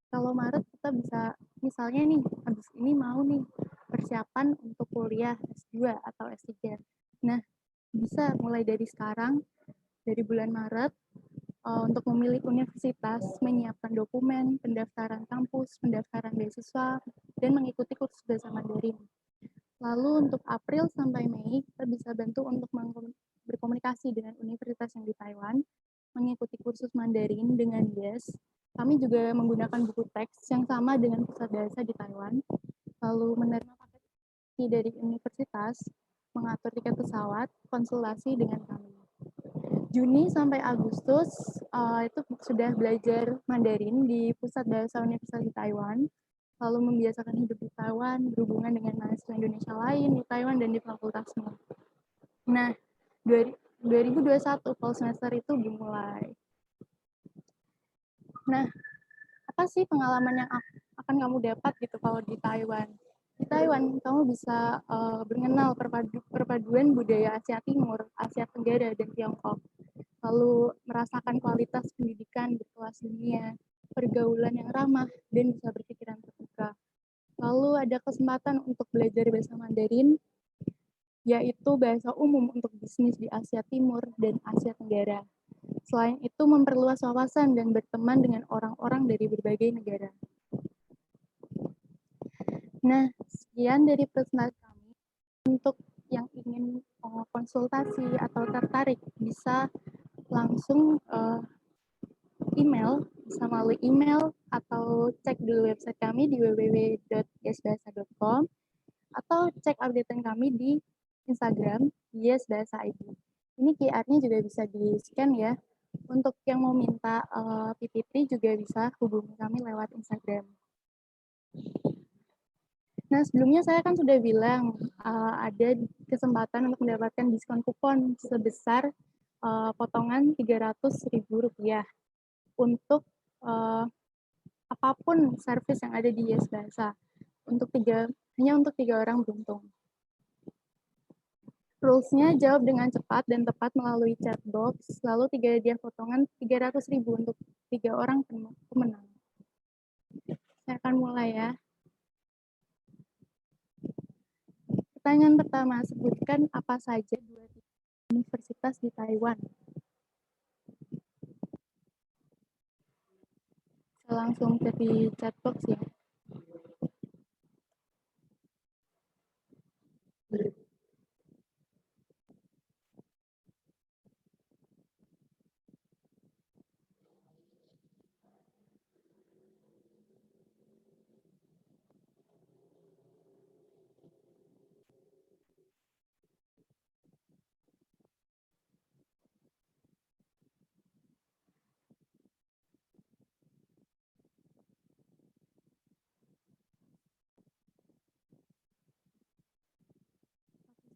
Kalau Maret kita bisa, misalnya nih, habis ini mau nih persiapan untuk kuliah S2 atau S3. Nah, bisa mulai dari sekarang, dari bulan Maret, untuk memilih universitas, menyiapkan dokumen, pendaftaran kampus, pendaftaran beasiswa, dan mengikuti kursus bahasa Mandarin. Lalu untuk April sampai Mei, kita bisa bantu untuk berkomunikasi dengan universitas yang di Taiwan, mengikuti kursus Mandarin dengan Yes. Kami juga menggunakan buku teks yang sama dengan pusat bahasa di Taiwan, lalu menerima paket dari universitas, mengatur tiket pesawat, konsultasi dengan kami. Juni sampai Agustus itu sudah belajar Mandarin di Pusat Bahasa Universitas di Taiwan, lalu membiasakan hidup di Taiwan, berhubungan dengan mahasiswa Indonesia lain di Taiwan dan di fakultasnya. Nah, 2021 fall semester itu dimulai. Nah, apa sih pengalaman yang akan kamu dapat gitu kalau di Taiwan? Di Taiwan, kamu bisa mengenal perpaduan budaya Asia Timur, Asia Tenggara, dan Tiongkok. Lalu merasakan kualitas pendidikan berkelas dunia, pergaulan yang ramah, dan bisa berpikiran terbuka. Lalu ada kesempatan untuk belajar bahasa Mandarin, yaitu bahasa umum untuk bisnis di Asia Timur dan Asia Tenggara. Selain itu, memperluas wawasan dan berteman dengan orang-orang dari berbagai negara. Nah, sekian dari presentasi kami. Untuk yang ingin konsultasi atau tertarik, bisa langsung email, bisa melalui email atau cek dulu website kami di www.yesbahasa.com atau cek updatean kami di Instagram yesbahasa.id. Ini QR-nya juga bisa di-scan ya. Untuk yang mau minta PPT juga bisa hubungi kami lewat Instagram. Nah, sebelumnya saya kan sudah bilang ada kesempatan untuk mendapatkan diskon kupon sebesar potongan Rp300.000 untuk apapun service yang ada di Yes Bahasa. Hanya untuk 3 orang beruntung. Rules-nya jawab dengan cepat dan tepat melalui chat box, lalu 3 hadiah potongan Rp300.000 untuk 3 orang pemenang. Saya akan mulai ya. Pertanyaan pertama, sebutkan apa saja 2 universitas di Taiwan. Langsung chat di chatbox ya.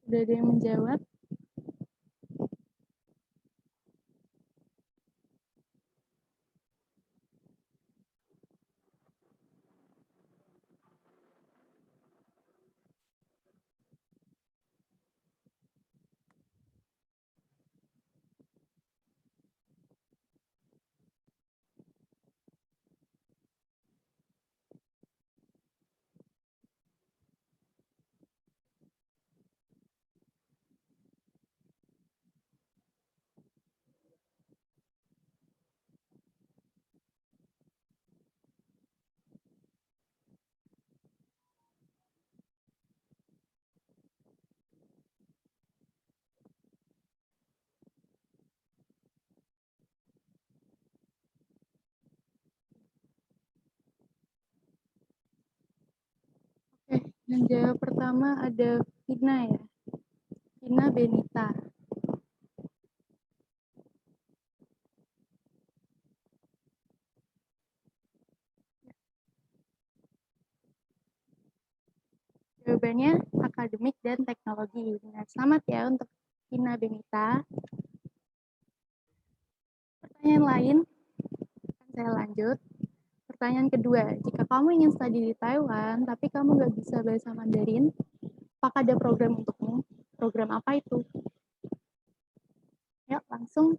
Sudah ada yang menjawab? Oke, yang jawab pertama ada Vina ya. Vina Benita. Jawabannya akademik dan teknologi. Nah, selamat ya untuk Vina Benita. Pertanyaan lain, akan saya lanjut. Pertanyaan kedua, jika kamu ingin studi di Taiwan, tapi kamu nggak bisa bahasa Mandarin, apakah ada program untukmu? Program apa itu? Ya, langsung.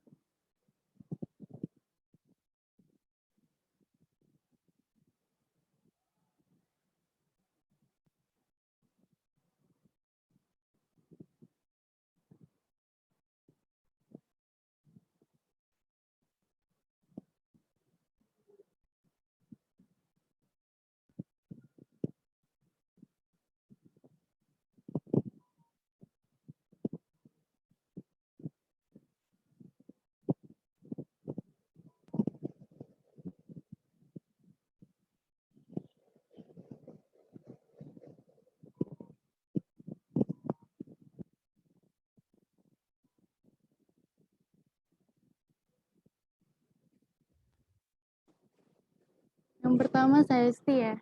Yang pertama saya Esti ya.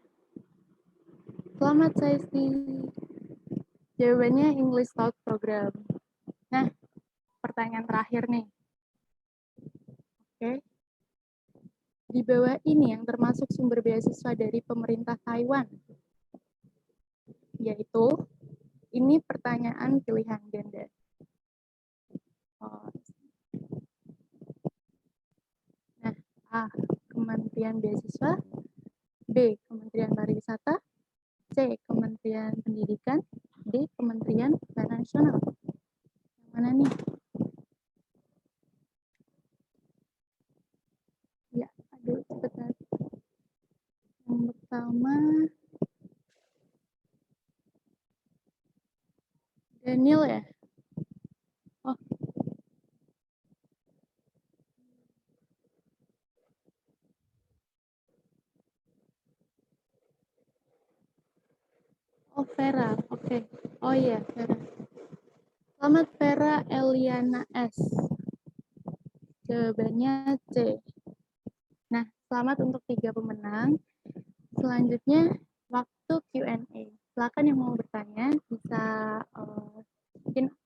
Selamat saya Esti. Jawabannya English Talk Program. Nah, pertanyaan terakhir nih. Oke. Di bawah ini yang termasuk sumber beasiswa dari pemerintah Taiwan, yaitu ini pertanyaan pilihan ganda. Nah, A. Kementerian Beasiswa, B. Kementerian Pariwisata, C. Kementerian Pendidikan, D. Kementerian Pertahanan Nasional. Yang mana nih? Ya, aduh cepetan. Yang pertama, Daniel ya? Oh. Oh, Vera. Oke. Oh iya, Vera. Selamat Vera Eliana S. Jawabannya C. Nah, selamat untuk 3 pemenang. Selanjutnya, waktu Q&A. Silakan yang mau bertanya bisa mungkin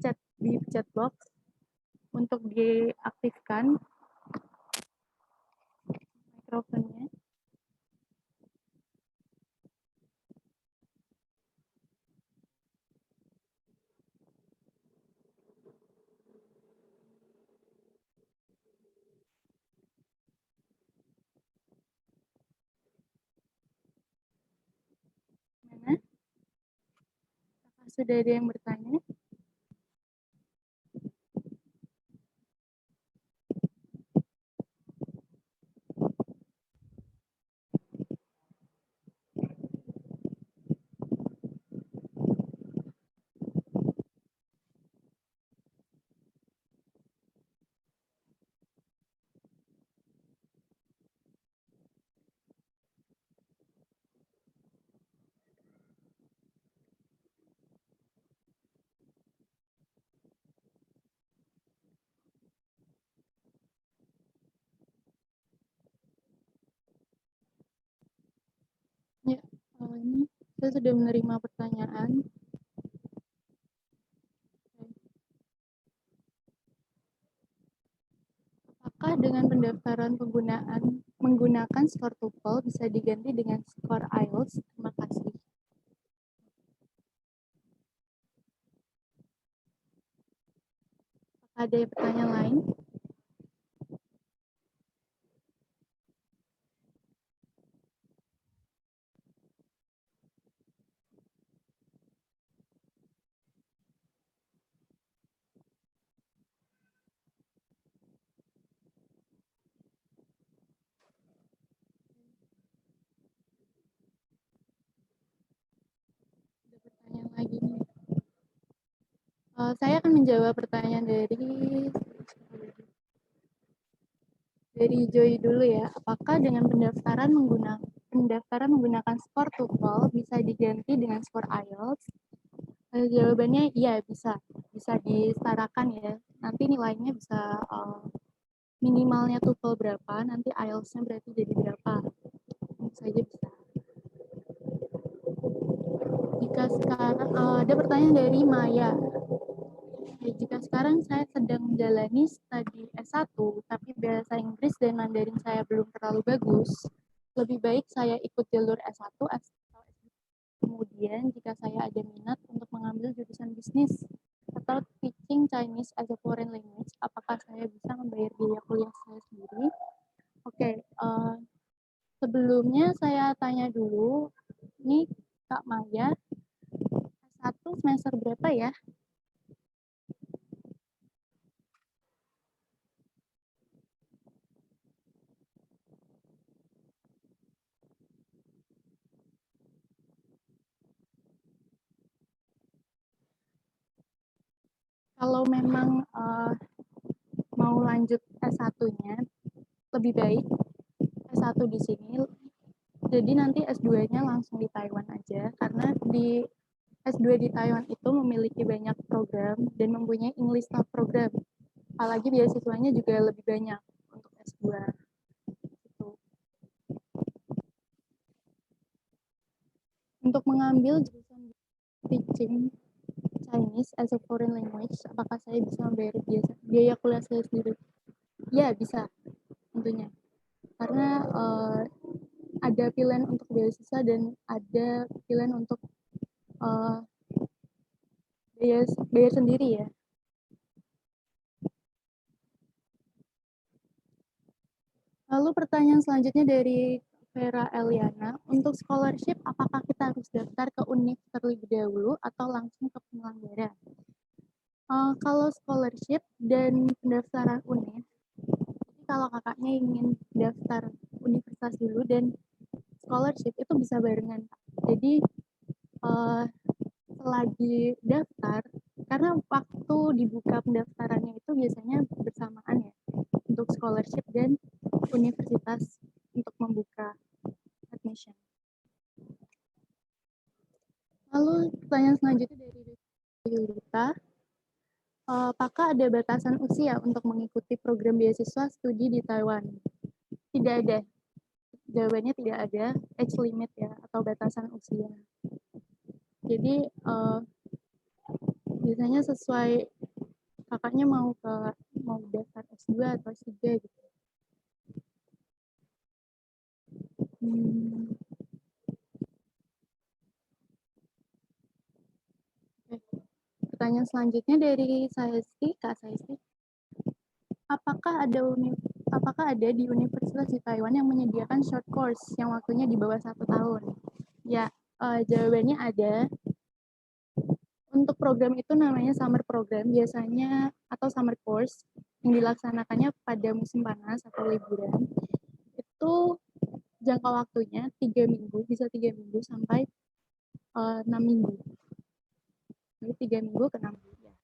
chat di chat box untuk diaktifkan mikrofonnya. Mana? Apakah sudah ada yang bertanya? Ini saya sudah menerima pertanyaan. Apakah dengan pendaftaran menggunakan skor TOEFL bisa diganti dengan skor IELTS? Terima kasih. Apakah ada pertanyaan lain? Ada pertanyaan lagi nih. Saya akan menjawab pertanyaan dari Joy dulu ya. Apakah dengan pendaftaran menggunakan skor TOEFL bisa diganti dengan skor IELTS? Jawabannya iya, bisa disetarakan ya. Nanti nilainya bisa minimalnya TOEFL berapa, nanti IELTS-nya berarti jadi berapa. Tentu saja bisa. Jika sekarang ada pertanyaan dari Maya. Jika sekarang saya sedang menjalani studi S1, tapi bahasa Inggris dan Mandarin saya belum terlalu bagus, lebih baik saya ikut jalur S1 atau S2. Kemudian, jika saya ada minat untuk mengambil jurusan bisnis atau teaching Chinese as a foreign language, apakah saya bisa membayar biaya kuliah saya sendiri? Oke, sebelumnya saya tanya dulu, ini Kak Maya, S1 semester berapa ya? Kalau memang mau lanjut S1-nya, lebih baik S1 di sini, jadi nanti S2-nya langsung di Taiwan aja, karena di S2 di Taiwan itu memiliki banyak program dan mempunyai English Talk program. Apalagi beasiswanya juga lebih banyak untuk S2. Gitu. Untuk mengambil jurusan teaching Chinese as a foreign language, apakah saya bisa membayar biaya kuliah saya sendiri? Ya, bisa tentunya. Karena ada pilihan untuk beasiswa dan ada pilihan untuk bayar sendiri ya. Lalu pertanyaan selanjutnya dari Vera Eliana, untuk scholarship apakah kita harus daftar ke UNIF terlebih dahulu atau langsung ke penyelenggara? Kalau scholarship dan pendaftaran UNIF, kalau kakaknya ingin daftar universitas dulu dan scholarship itu bisa barengan. Jadi selagi daftar, karena waktu dibuka pendaftarannya itu biasanya bersamaan ya untuk scholarship dan universitas untuk membuka admission. Lalu pertanyaan selanjutnya dari Yulita, apakah ada batasan usia untuk mengikuti program beasiswa studi di Taiwan? Tidak ada. Jawabannya tidak ada age limit ya atau batasan usia. Jadi biasanya sesuai kakaknya mau daftar S2 atau S3 gitu. Pertanyaan selanjutnya dari Kak Saisti. Apakah ada di universitas di Taiwan yang menyediakan short course yang waktunya di bawah 1 tahun? Ya, jawabannya ada. Untuk program itu namanya summer program biasanya atau summer course yang dilaksanakannya pada musim panas atau liburan. Itu jangka waktunya 3 minggu, bisa 3 minggu sampai 6 minggu. Jadi 3 minggu ke 6 minggu. Ya.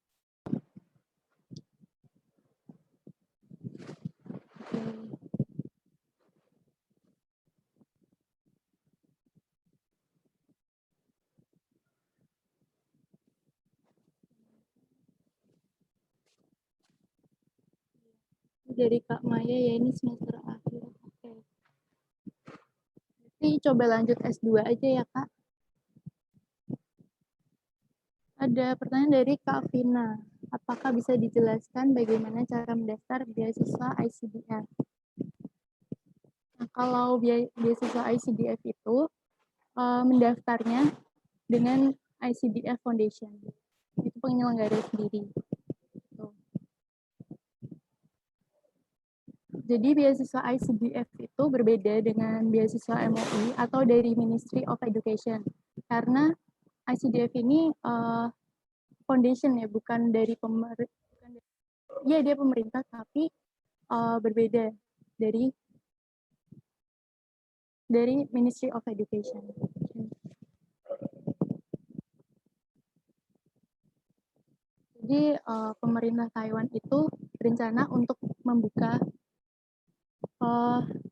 Dari Kak Maya ya ini semester akhir. Oke. Jadi coba lanjut S2 aja ya Kak. Ada pertanyaan dari Kak Vina. Apakah bisa dijelaskan bagaimana cara mendaftar beasiswa ICDF? Nah, kalau beasiswa ICDF itu mendaftarnya dengan ICDF Foundation. Itu penyelenggara sendiri. Tuh. Jadi beasiswa ICDF itu berbeda dengan beasiswa MOI atau dari Ministry of Education. Karena ICDF ini foundation ya, bukan dari pemerintah. Ya, dia pemerintah, tapi berbeda dari Ministry of Education. Jadi pemerintah Taiwan itu berencana untuk membuka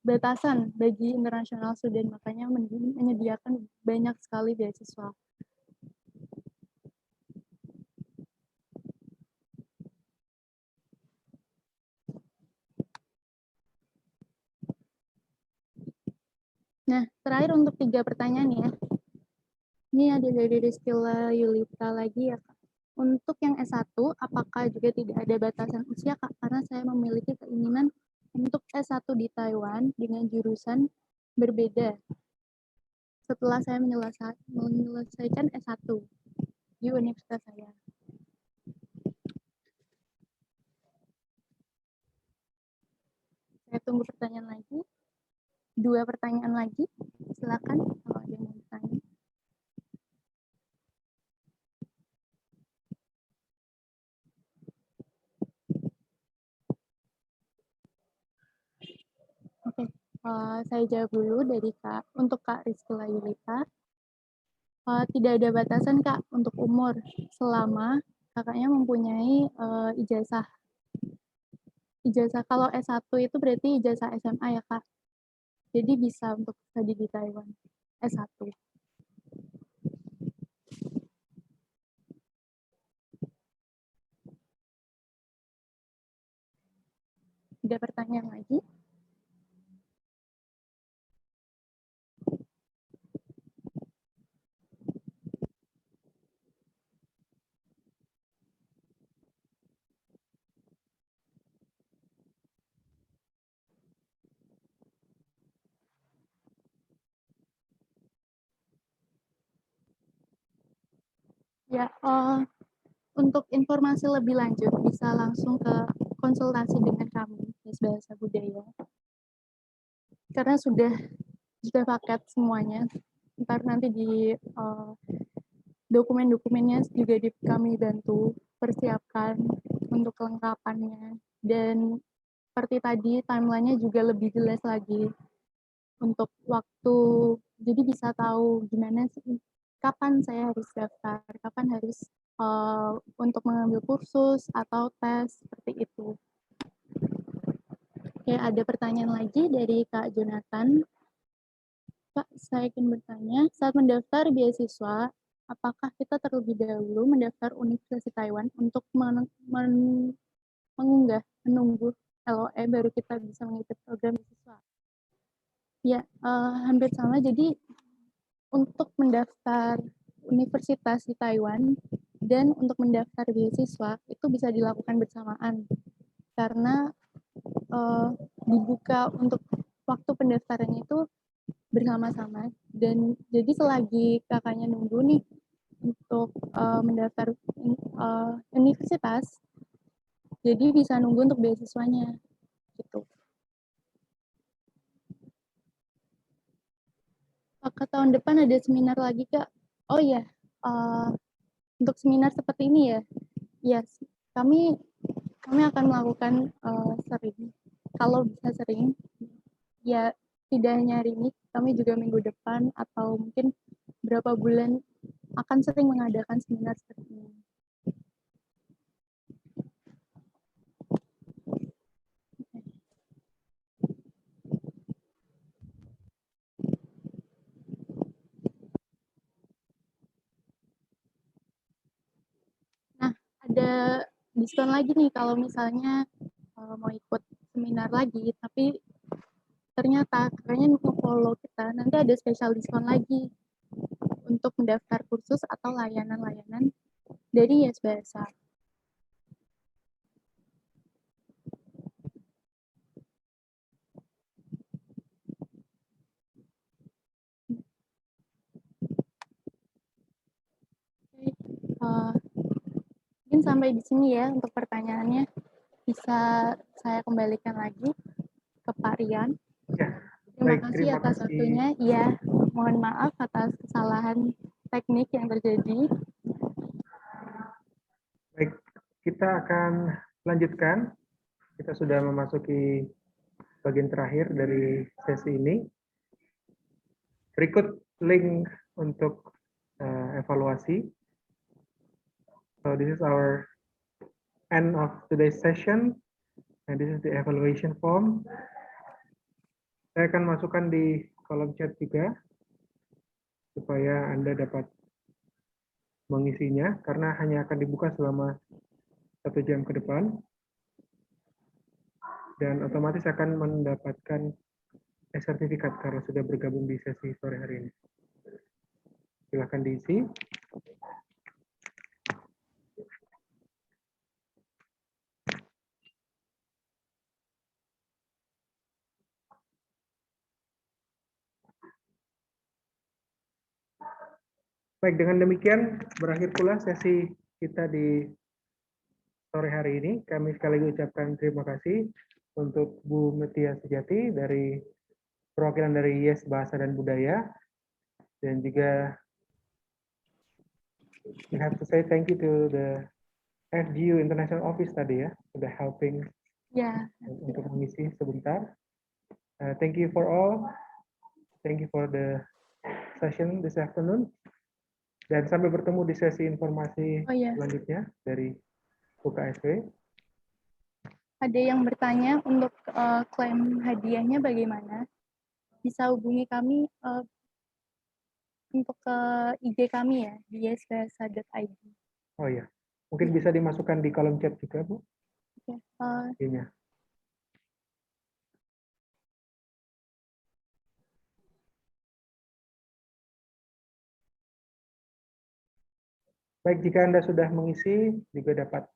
batasan bagi international student, makanya menyediakan banyak sekali beasiswa. Nah, terakhir untuk 3 pertanyaan ya. Ini ada dari Rizkyla Yulita lagi ya, Kak. Untuk yang S1, apakah juga tidak ada batasan usia, Kak? Karena saya memiliki keinginan untuk S1 di Taiwan dengan jurusan berbeda setelah saya menyelesaikan S1 di universitas saya. Saya tunggu pertanyaan lagi. 2 pertanyaan lagi. Silakan kalau ada yang mau bertanya. Oke, saya jawab dulu dari untuk Kak Rizkyla Yulita. Tidak ada batasan Kak untuk umur selama kakaknya mempunyai ijazah. Ijazah kalau S1 itu berarti ijazah SMA ya Kak. Jadi bisa untuk studi di Taiwan S1. Ada pertanyaan lagi? Ya, untuk informasi lebih lanjut bisa langsung ke konsultasi dengan kami, Miss Bahasa Budaya. Karena sudah paket semuanya. Ntar nanti di dokumen-dokumennya juga kami bantu persiapkan untuk kelengkapannya. Dan seperti tadi, timeline-nya juga lebih jelas lagi untuk waktu, jadi bisa tahu gimana sih, kapan saya harus daftar, kapan harus untuk mengambil kursus atau tes, seperti itu. Oke, ada pertanyaan lagi dari Kak Jonathan. Kak, saya ingin bertanya, saat mendaftar beasiswa, apakah kita terlebih dahulu mendaftar Universitas Taiwan untuk menunggu LOE baru kita bisa mengikuti program beasiswa? Ya, hampir sama. Jadi untuk mendaftar universitas di Taiwan dan untuk mendaftar beasiswa itu bisa dilakukan bersamaan karena dibuka untuk waktu pendaftarannya itu bersama-sama. Dan jadi selagi kakaknya nunggu nih untuk mendaftar universitas, jadi bisa nunggu untuk beasiswanya gitu. Apakah tahun depan ada seminar lagi Kak? Oh iya, untuk seminar seperti ini ya, yes, kami akan melakukan sering, kalau bisa sering, ya tidak hanya hari ini, kami juga minggu depan atau mungkin berapa bulan akan sering mengadakan seminar seperti ini. Nah, ada diskon lagi nih kalau misalnya mau ikut seminar lagi, tapi ternyata kakaknya follow kita, nanti ada special diskon lagi untuk mendaftar kursus atau layanan-layanan Dari Yes Bahasa. Mungkin sampai di sini ya untuk pertanyaannya. Bisa saya kembalikan lagi ke Pak Rian. Ya, Terima baik, kasih terima atas kasih. waktunya. Iya, mohon maaf atas kesalahan teknik yang terjadi. Baik, kita akan lanjutkan. Kita sudah memasuki bagian terakhir dari sesi ini. Berikut link untuk evaluasi. So this is our end of today's session, and this is the evaluation form. Saya akan masukkan di kolom chat juga, supaya Anda dapat mengisinya, karena hanya akan dibuka selama 1 jam ke depan. Dan otomatis akan mendapatkan sertifikat karena sudah bergabung di sesi sore hari ini. Silakan diisi. Baik, dengan demikian berakhir pula sesi kita di sore hari ini. Kami sekali lagi ucapkan terima kasih untuk Bu Metia Sejati dari perwakilan dari Yes Bahasa dan Budaya, dan juga we have to say thank you to the FGU International Office tadi ya, sudah helping Ya, untuk mengisi sebentar. Thank you for all. Thank you for the session this afternoon. Dan sampai bertemu di sesi informasi selanjutnya dari UKSW. ada yang bertanya untuk klaim hadiahnya bagaimana? Bisa hubungi kami untuk ke IG kami ya, di yesbahasa.id. Oh ya, mungkin bisa dimasukkan di kolom chat juga, Bu. Oke. IG-nya. Baik, jika Anda sudah mengisi, juga dapat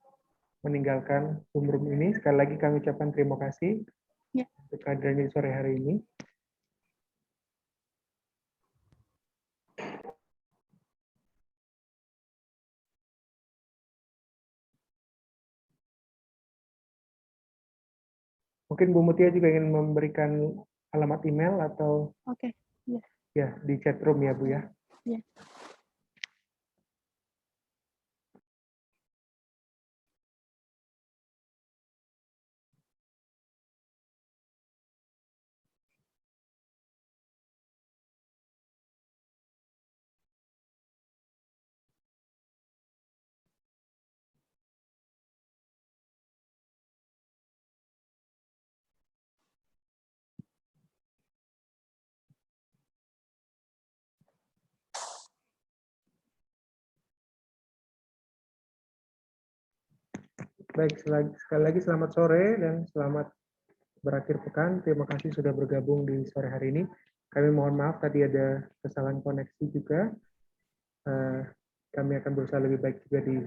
meninggalkan Zoom room ini. Sekali lagi kami ucapkan terima kasih untuk kehadirannya di sore hari ini. Mungkin Bu Mutia juga ingin memberikan alamat email atau ya di chat room ya, Bu ya. Ya. Baik, sekali lagi selamat sore dan selamat berakhir pekan. Terima kasih sudah bergabung di sore hari ini. Kami mohon maaf tadi ada kesalahan koneksi juga. Kami akan berusaha lebih baik juga di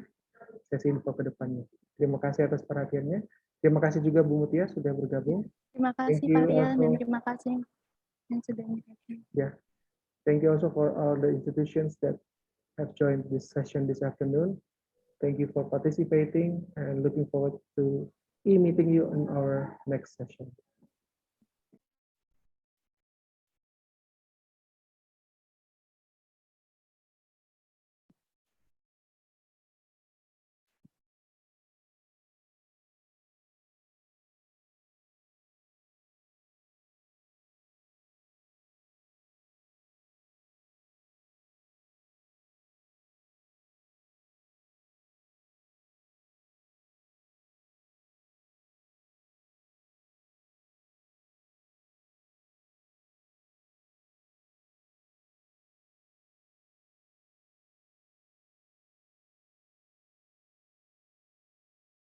sesi info ke depannya. Terima kasih atas perhatiannya. Terima kasih juga Bu Mutia sudah bergabung. Terima kasih Pak Rian dan terima kasih yang sudah menonton. Yeah, thank you also for all the institutions that have joined this session this afternoon. Thank you for participating and looking forward to meeting you in our next session.